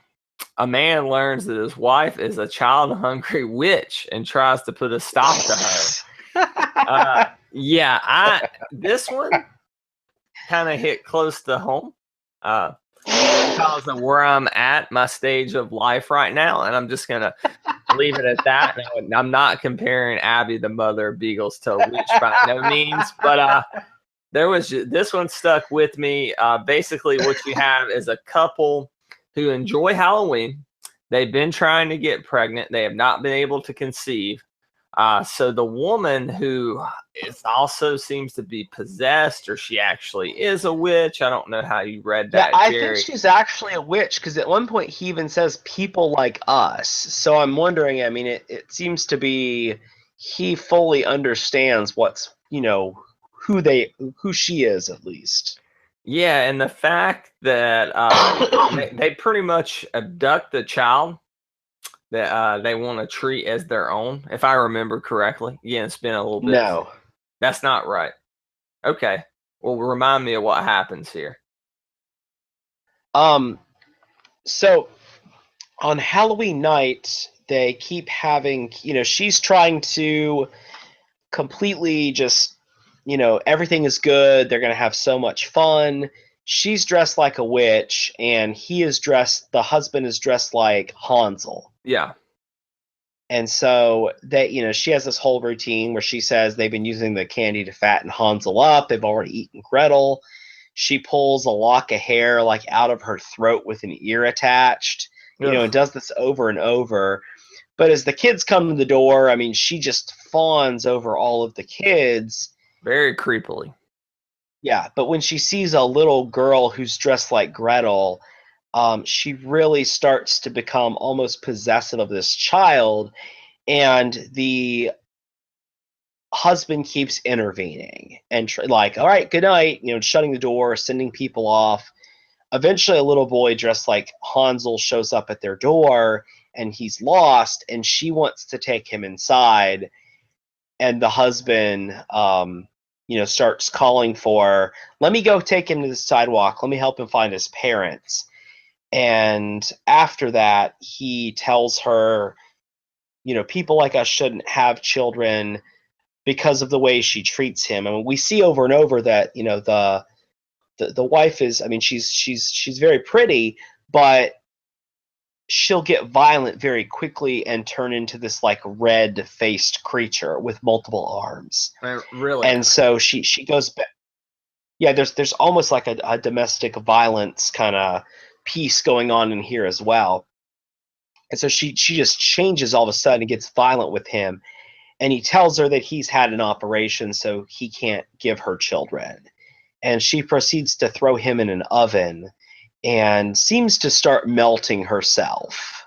A man learns that his wife is a child-hungry witch and tries to put a stop to her. This one kind of hit close to home because of where I'm at, my stage of life right now, and I'm just going to leave it at that. I'm not comparing Abby, the mother of Beagles, to a witch by no means, but this one stuck with me. Basically, what you have is a couple who enjoy Halloween. They've been trying to get pregnant. They have not been able to conceive. So the woman who also seems to be possessed, or she actually is a witch. I don't know how you read that, I Jerry. think she's actually a witch, because at one point he even says people like us. So I'm wondering, it seems to be he fully understands what's, who she is, at least. Yeah, and the fact that they pretty much abduct the child that they want to treat as their own, if I remember correctly. Yeah, it's been a little bit. No. That's not right. Okay. Well, remind me of what happens here. So on Halloween night, they keep having, she's trying to completely just, everything is good. They're going to have so much fun. She's dressed like a witch, and the husband is dressed like Hansel. Yeah. And so she has this whole routine where she says they've been using the candy to fatten Hansel up. They've already eaten Gretel. She pulls a lock of hair out of her throat with an ear attached, and does this over and over. But as the kids come to the door, she just fawns over all of the kids. Very creepily. Yeah, but when she sees a little girl who's dressed like Gretel, she really starts to become almost possessive of this child, and the husband keeps intervening and all right, good night, shutting the door, sending people off. Eventually, a little boy dressed like Hansel shows up at their door, and he's lost, and she wants to take him inside, and the husband starts calling for, let me go take him to the sidewalk, let me help him find his parents. And after that, he tells her, people like us shouldn't have children because of the way she treats him. We see over and over that, the wife is, she's very pretty, but she'll get violent very quickly and turn into this red-faced creature with multiple arms. Really? And so she goes back. Yeah, there's almost like a domestic violence kind of piece going on in here as well. And so she just changes all of a sudden and gets violent with him. and he tells her that he's had an operation, so he can't give her children. And she proceeds to throw him in an oven and seems to start melting herself.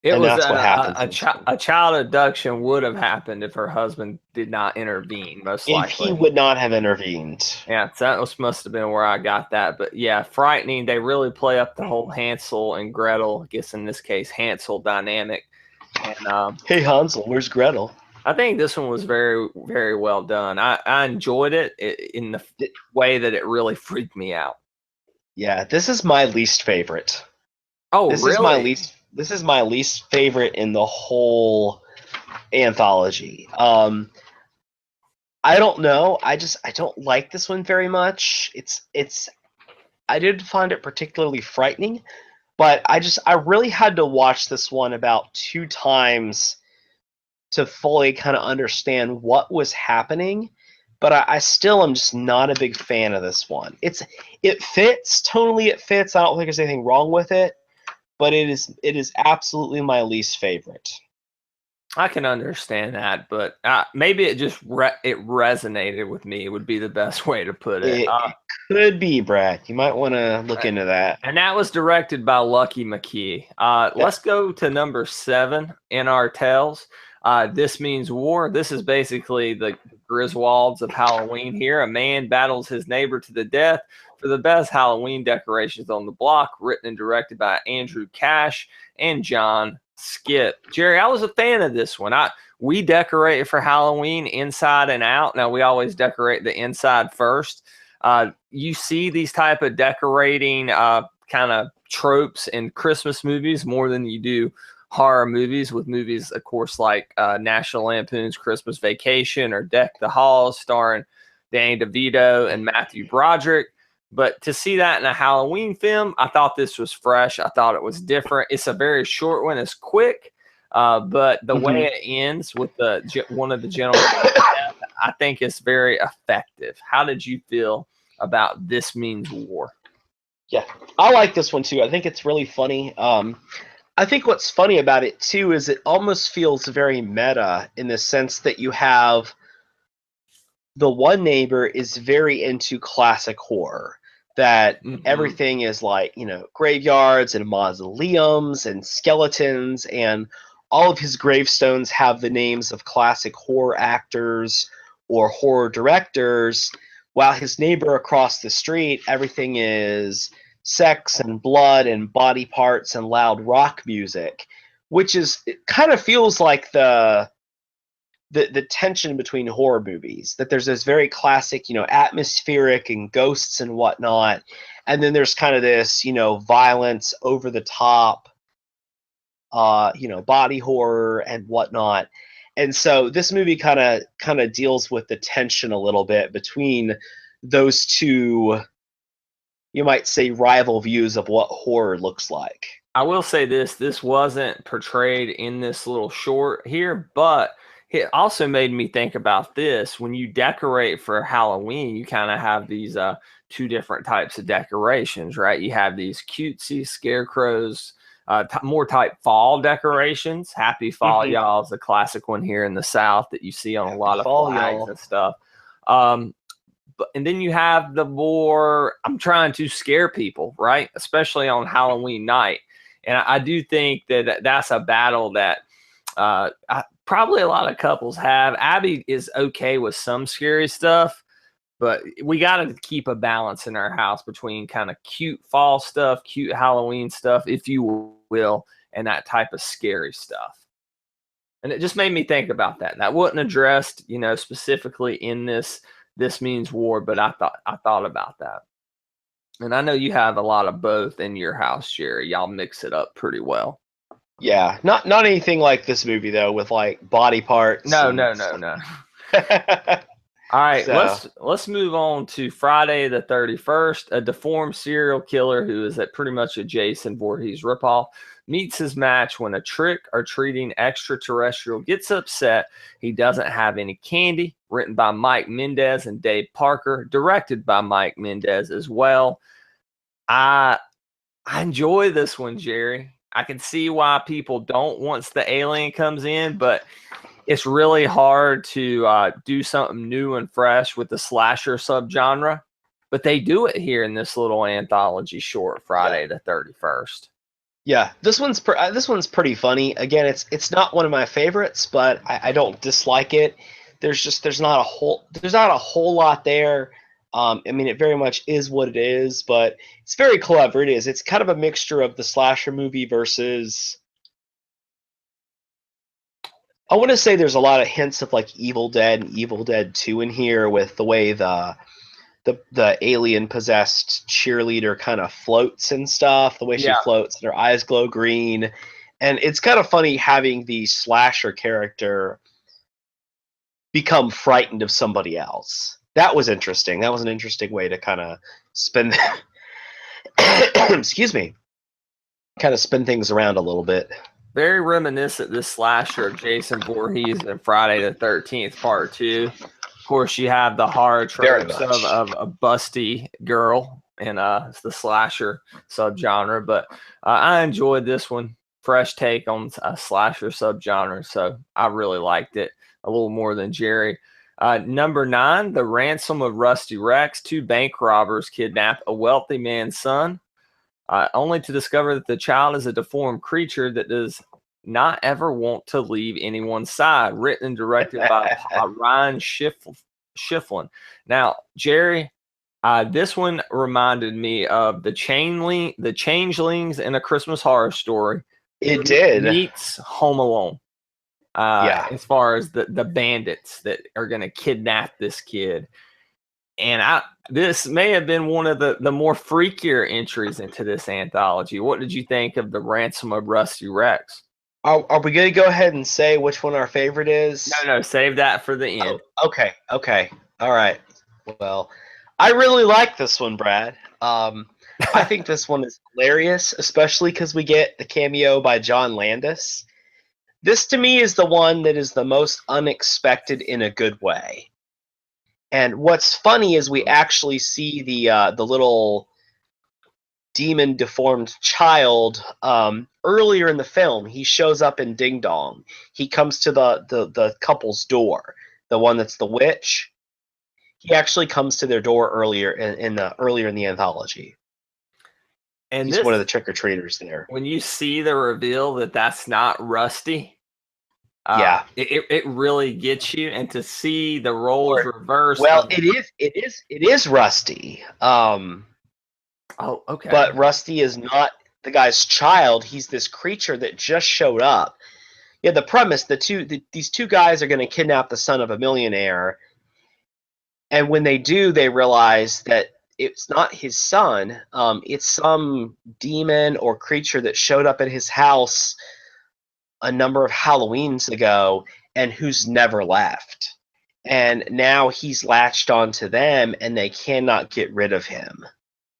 It And was that's what happens. a child abduction would have happened if her husband did not intervene, most If likely. he would not have intervened. Yeah, so that must have been where I got that. But yeah, frightening. They really play up the whole Hansel and Gretel, I guess in this case, Hansel dynamic. And Hey, Hansel, where's Gretel? I think this one was very, very well done. I enjoyed it in the way that it really freaked me out. Yeah, this is my least favorite. Oh, This really? This is my least favorite in the whole anthology. I don't know. I don't like this one very much. I didn't find it particularly frightening, but I really had to watch this one about 2 times to fully kind of understand what was happening. But I still am just not a big fan of this one. It fits tonally. It fits. I don't think there's anything wrong with it, but it is absolutely my least favorite. I can understand that, but maybe it just it resonated with me. It would be the best way to put it. It could be, Brad. You might want to look into that. And that was directed by Lucky McKee. Let's go to number 7 in our tales. This Means War. This is basically the Griswolds of Halloween here. A man battles his neighbor to the death for the best Halloween decorations on the block, written and directed by Andrew Cash and John Skip. Jerry, I was a fan of this one. We decorate for Halloween inside and out. Now, we always decorate the inside first. You see these type of decorating kind of tropes in Christmas movies more than you do horror movies, with movies, of course, like National Lampoon's Christmas Vacation or Deck the Halls, starring Danny DeVito and Matthew Broderick. But to see that in a Halloween film, I thought this was fresh. I thought it was different. It's a very short one. It's quick, but the way it ends with one of the gentlemen, I think it's very effective. How did you feel about This Means War? Yeah, I like this one too. I think it's really funny. I think what's funny about it too is it almost feels very meta in the sense that you have the one neighbor is very into classic horror, that everything is like, graveyards and mausoleums and skeletons, and all of his gravestones have the names of classic horror actors or horror directors, while his neighbor across the street, everything is sex and blood and body parts and loud rock music, which it kind of feels like the tension between horror movies, that there's this very classic, atmospheric and ghosts and whatnot, and then there's kind of this, violence, over the top, body horror and whatnot. And so this movie kind of deals with the tension a little bit between those two, you might say, rival views of what horror looks like. I will say this wasn't portrayed in this little short here, but it also made me think about this. When you decorate for Halloween, you kind of have these 2 different types of decorations, right? You have these cutesy scarecrows, more type fall decorations. Happy Fall, y'all, is the classic one here in the South that you see on a lot of flags and stuff. And then you have the more, I'm trying to scare people, right? Especially on Halloween night. And I do think that that's a battle that probably a lot of couples have. Abby is okay with some scary stuff, but we got to keep a balance in our house between kind of cute fall stuff, cute Halloween stuff, if you will, and that type of scary stuff. And it just made me think about that. That wasn't addressed, specifically in This Means War, but I thought about that. And I know you have a lot of both in your house, Jerry. Y'all mix it up pretty well. Yeah, not anything like this movie though, with like body parts. No. All right, let's move on to Friday the 31st. A deformed serial killer who is pretty much a Jason Voorhees ripoff meets his match when a trick-or-treating extraterrestrial gets upset he doesn't have any candy. Written by Mike Mendez and Dave Parker, directed by Mike Mendez as well. I enjoy this one, Jerry. I can see why people don't once the alien comes in, but it's really hard to do something new and fresh with the slasher subgenre, but they do it here in this little anthology short, Friday the 31st. Yeah, this one's pretty funny. Again, it's not one of my favorites, but I don't dislike it. There's not a whole lot there. I mean, it very much is what it is, but it's very clever. It's kind of a mixture of the slasher movie versus. I want to say there's a lot of hints of like Evil Dead and Evil Dead 2 in here, with the way the alien possessed cheerleader kind of floats and stuff, the way she floats and her eyes glow green. And it's kind of funny having the slasher character become frightened of somebody else. That was interesting. That was an interesting way to kind of spin excuse me, kind of spin things around a little bit. Very reminiscent, this slasher of Jason Voorhees and Friday the 13th Part 2. Of course, you have the horror tropes of a busty girl in the slasher subgenre, but I enjoyed this one. Fresh take on a slasher subgenre, so I really liked it a little more than Jerry. Number 9, The Ransom of Rusty Rex. 2 bank robbers kidnap a wealthy man's son, only to discover that the child is a deformed creature that does not ever want to leave anyone's side. Written and directed by Ryan Schifflin. Now, Jerry, this one reminded me of the Changelings in A Christmas Horror Story. It did. Meets Home Alone. As far as the bandits that are going to kidnap this kid. And this may have been one of the more freakier entries into this anthology. What did you think of The Ransom of Rusty Rex? Are we going to go ahead and say which one our favorite is? No, save that for the end. Oh, okay. All right. Well, I really like this one, Brad. I think this one is hilarious, especially because we get the cameo by John Landis. This, to me, is the one that is the most unexpected in a good way. And what's funny is we actually see the little demon deformed child earlier in the film. He shows up in Ding Dong. He comes to the couple's door, the one that's the witch. He actually comes to their door earlier in the anthology. And he's one of the trick-or-treaters there. When you see the reveal that that's not Rusty, it really gets you. And to see the roles reversed. Well, it is Rusty. Okay. But Rusty is not the guy's child. He's this creature that just showed up. Yeah, the premise: these two guys are going to kidnap the son of a millionaire, and when they do, they realize that it's not his son. It's some demon or creature that showed up at his house a number of Halloweens ago and who's never left. And now he's latched onto them and they cannot get rid of him.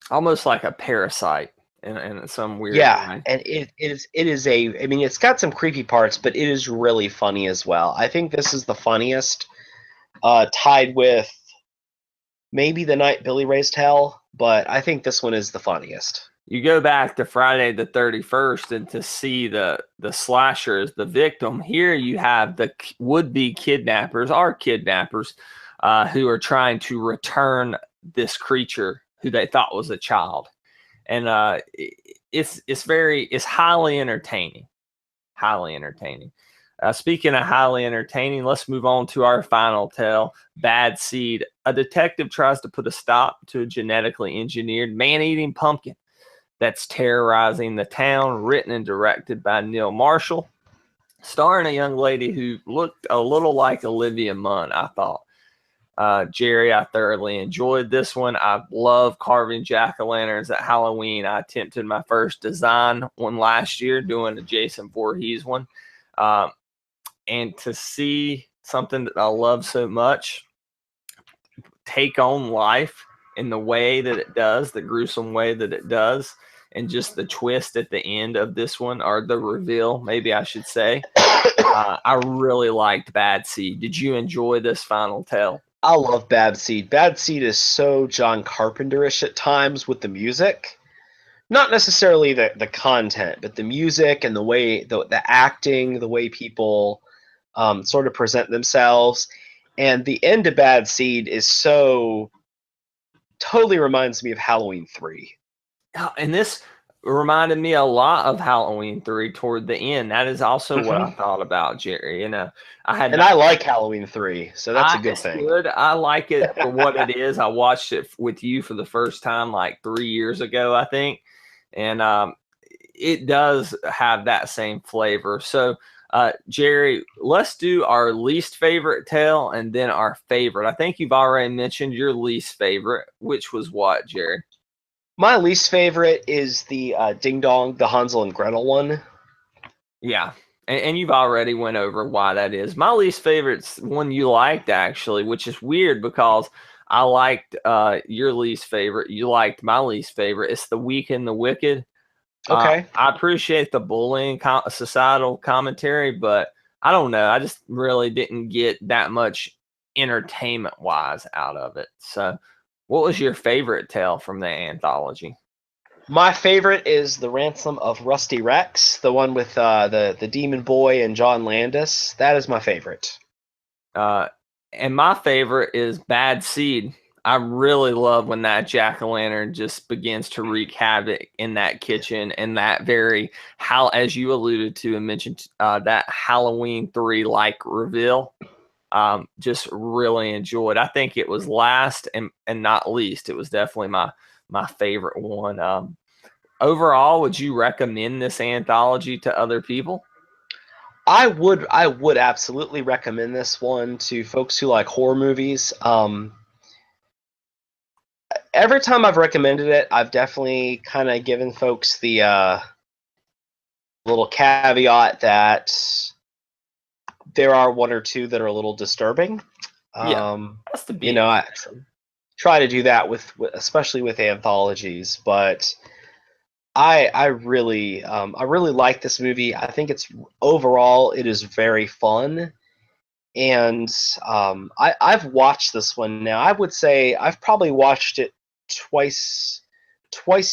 Almost like a parasite in some weird way. And it is I mean, it's got some creepy parts, but it is really funny as well. I think this is the funniest, tied with maybe The Night Billy Raised Hell, but I think this one is the funniest. You go back to Friday the 31st and to see the slasher as the victim. Here you have the would-be kidnappers, who are trying to return this creature who they thought was a child. And it's highly entertaining. Highly entertaining. Speaking of highly entertaining, let's move on to our final tale, Bad Seed. A detective tries to put a stop to a genetically engineered man-eating pumpkin that's terrorizing the town, written and directed by Neil Marshall, starring a young lady who looked a little like Olivia Munn, I thought. Jerry, I thoroughly enjoyed this one. I love carving jack-o'-lanterns at Halloween. I attempted my first design one last year, doing a Jason Voorhees one. And to see something that I love so much take on life in the way that it does, the gruesome way that it does, and just the twist at the end of this one, or the reveal, maybe I should say. I really liked Bad Seed. Did you enjoy this final tale? I love Bad Seed. Bad Seed is so John Carpenter-ish at times with the music. Not necessarily the content, but the music and the way, the acting, the way people sort of present themselves. And the end of Bad Seed is so totally reminds me of Halloween 3. And this reminded me a lot of Halloween 3 toward the end. That is also what I thought about, Jerry. I like Halloween 3, so that's a good it's thing. good. I like it for what it is. I watched it with you for the first time like 3 years ago, I think. And it does have that same flavor. So, Jerry, let's do our least favorite tale and then our favorite. I think you've already mentioned your least favorite, which was what, Jerry? My least favorite is the Ding Dong, the Hansel and Gretel one. Yeah, and you've already went over why that is. My least favorite's one you liked, actually, which is weird because I liked your least favorite. You liked my least favorite. It's The Weak and the Wicked. Okay. I appreciate the bullying societal commentary, but I don't know. I just really didn't get that much entertainment-wise out of it. So what was your favorite tale from the anthology? My favorite is The Ransom of Rusty Rex, the one with the Demon Boy and John Landis. That is my favorite. And my favorite is Bad Seed. I really love when that jack-o'-lantern just begins to wreak havoc in that kitchen and that very, as you alluded to and mentioned, that Halloween 3 like reveal. Just really enjoyed. I think it was last and not least. It was definitely my favorite one. Overall, would you recommend this anthology to other people? I would absolutely recommend this one to folks who like horror movies. Every time I've recommended it, I've definitely kind of given folks the little caveat that there are one or two that are a little disturbing. That's the you know, I try to do that with especially with anthologies, but I really like this movie. I think it's overall it is very fun, and I've watched this one now. I would say I've probably watched it twice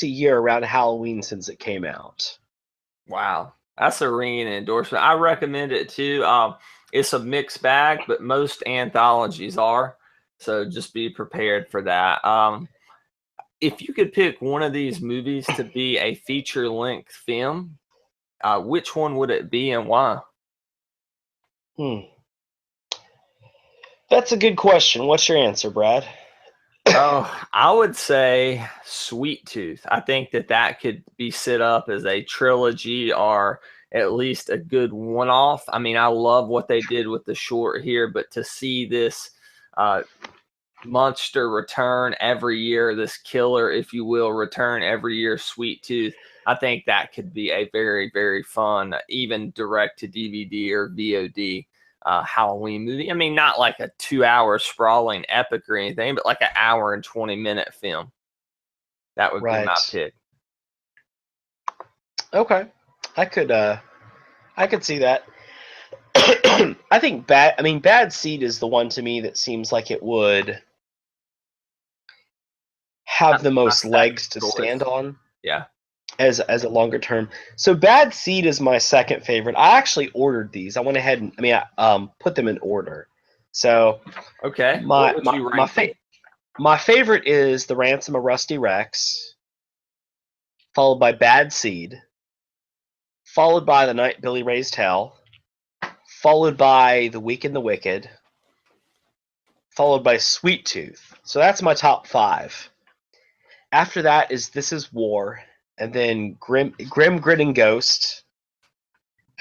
a year around Halloween since it came out. Wow, that's a ringing endorsement. I recommend it too. It's a mixed bag, but most anthologies are. So just be prepared for that. If you could pick one of these movies to be a feature-length film, which one would it be and why? That's a good question. What's your answer, Brad? Oh, I would say Sweet Tooth. I think that could be set up as a trilogy or at least a good one-off. I mean, I love what they did with the short here, but to see this monster return every year, this killer, if you will, return every year, Sweet Tooth, I think that could be a very, very fun, even direct to DVD or VOD Halloween movie. I mean, not like a 2-hour sprawling epic or anything, but like an hour and 20-minute film. That would be my pick. Okay, I could see that. I think Bad Seed is the one to me that seems like it would have the most legs to stand on. Yeah. As a longer term. So Bad Seed is my second favorite. I actually ordered these. I went ahead and I put them in order. So okay. My favorite is The Ransom of Rusty Rex, followed by Bad Seed, followed by The Night Billy Raised Hell, followed by The Weak and the Wicked, followed by Sweet Tooth. So that's my top 5. After that is This Is War, and then Grim Grinning Ghost,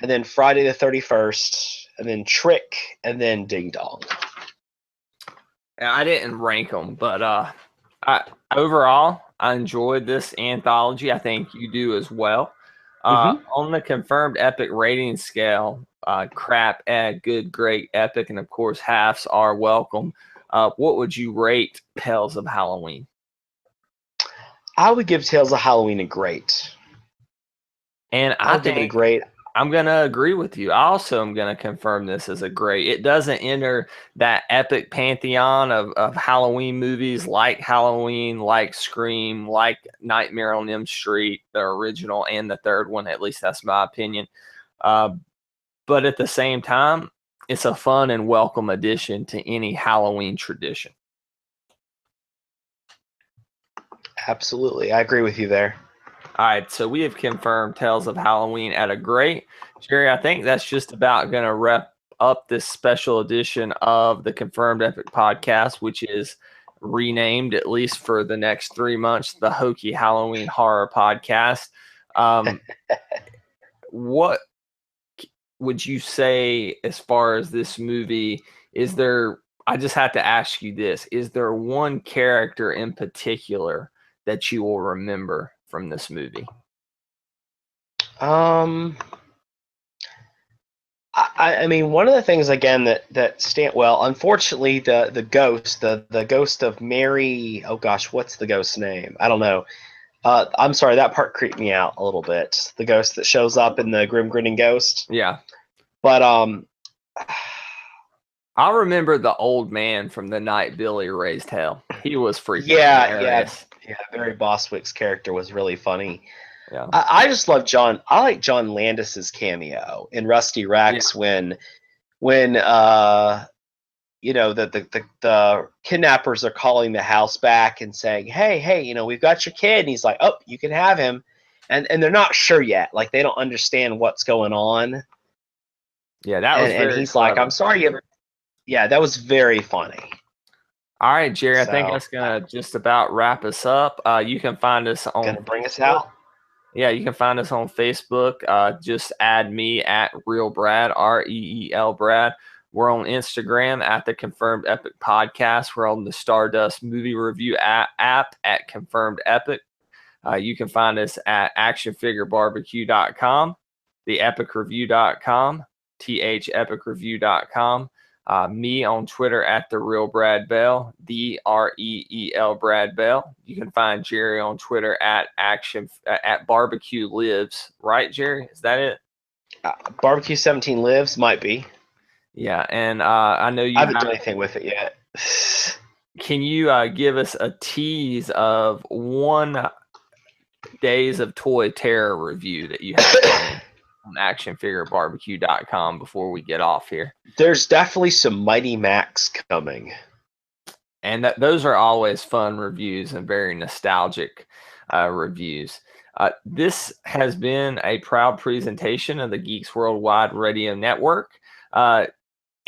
and then Friday the 31st, and then Trick, and then Ding Dong. I didn't rank them, but overall, I enjoyed this anthology. I think you do as well. On the confirmed epic rating scale, crap, good, great, epic, and of course halves are welcome. What would you rate Tales of Halloween? I would give Tales of Halloween a great. And I think give it a great. I'm going to agree with you. I also am going to confirm this as a great. It doesn't enter that epic pantheon of Halloween movies like Halloween, like Scream, like Nightmare on Elm Street, the original and the third one. At least that's my opinion. But at the same time, it's a fun and welcome addition to any Halloween tradition. Absolutely. I agree with you there. All right, so we have confirmed Tales of Halloween at a Great. Jerry, I think that's just about going to wrap up this special edition of the Confirmed Epic podcast, which is renamed, at least for the next 3 months, the Hokey Halloween Horror podcast. What would you say as far as this movie? Is there, I just have to ask you this, is there one character in particular that you will remember from this movie? I mean, one of the things again that well, unfortunately, the ghost, the ghost of Mary. Oh gosh, what's the ghost's name? I don't know. I'm sorry, that part creeped me out a little bit. The ghost that shows up in the Grim Grinning Ghost. Yeah, but I remember the old man from The Night Billy Raised Hell. He was freaking hilarious. Yeah. Barry Bostwick's character was really funny. Yeah, I just love John. I like John Landis's cameo in Rusty Rex when you know the kidnappers are calling the house back and saying, hey, you know, we've got your kid, and he's like, oh, you can have him, and they're not sure yet, like they don't understand what's going on. Yeah, that was and he's like, I'm sorry, yeah, that was very funny. All right, Jerry, I think that's gonna just about wrap us up. You can find us on. Gonna bring us out. Yeah, you can find us on Facebook. Just add me at Real Brad, REEL Brad. We're on Instagram at the Confirmed Epic Podcast. We're on the Stardust Movie Review app at Confirmed Epic. You can find us at actionfigurebarbecue.com, theepicreview.com, thepicreview.com. Me on Twitter at the Real Brad Bell, the REEL Brad Bell. You can find Jerry on Twitter at Barbecue Lives. Right, Jerry? Is that it? Barbecue 17 Lives might be. Yeah, and I know you I haven't done anything with it yet. Can you give us a tease of one Days of Toy Terror review that you have on actionfigurebarbecue.com before we get off here? There's definitely some Mighty Max coming. And those are always fun reviews and very nostalgic reviews. This has been a proud presentation of the Geeks Worldwide Radio Network.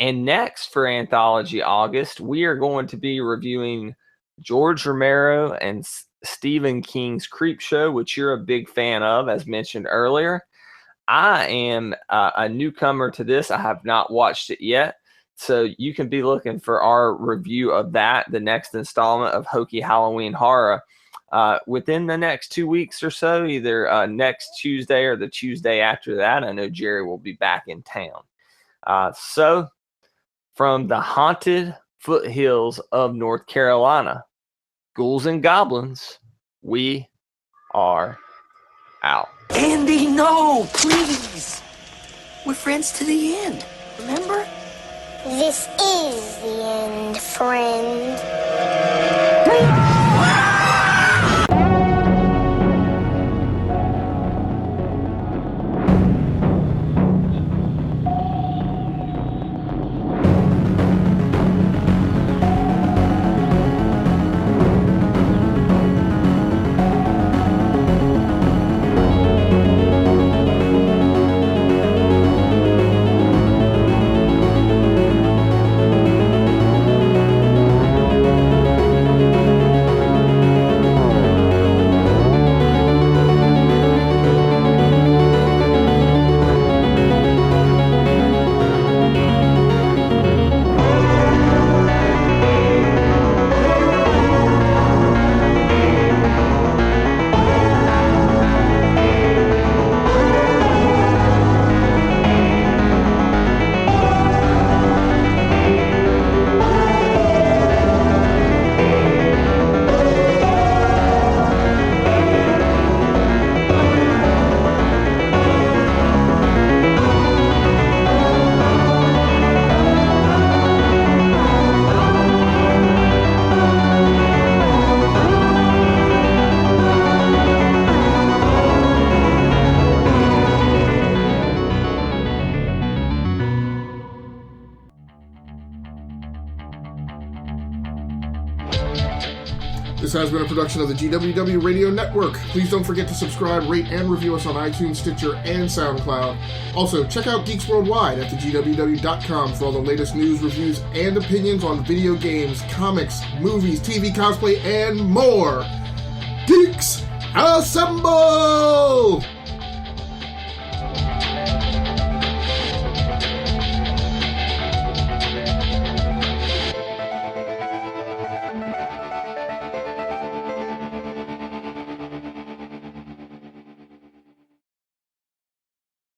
And next for Anthology August, we are going to be reviewing George Romero and Stephen King's Creepshow, which you're a big fan of, as mentioned earlier. I am a newcomer to this. I have not watched it yet. So you can be looking for our review of that, the next installment of Hokey Halloween Horror, within the next 2 weeks or so, either next Tuesday or the Tuesday after that. I know Jerry will be back in town. So from the haunted foothills of North Carolina, ghouls and goblins, we are out. Andy, no, please. We're friends to the end, remember? This is the end, friend. This has been a production of the GWW Radio Network. Please don't forget to subscribe, rate, and review us on iTunes, Stitcher, and SoundCloud. Also, check out Geeks Worldwide at thegww.com for all the latest news, reviews, and opinions on video games, comics, movies, TV, cosplay, and more. Geeks, assemble!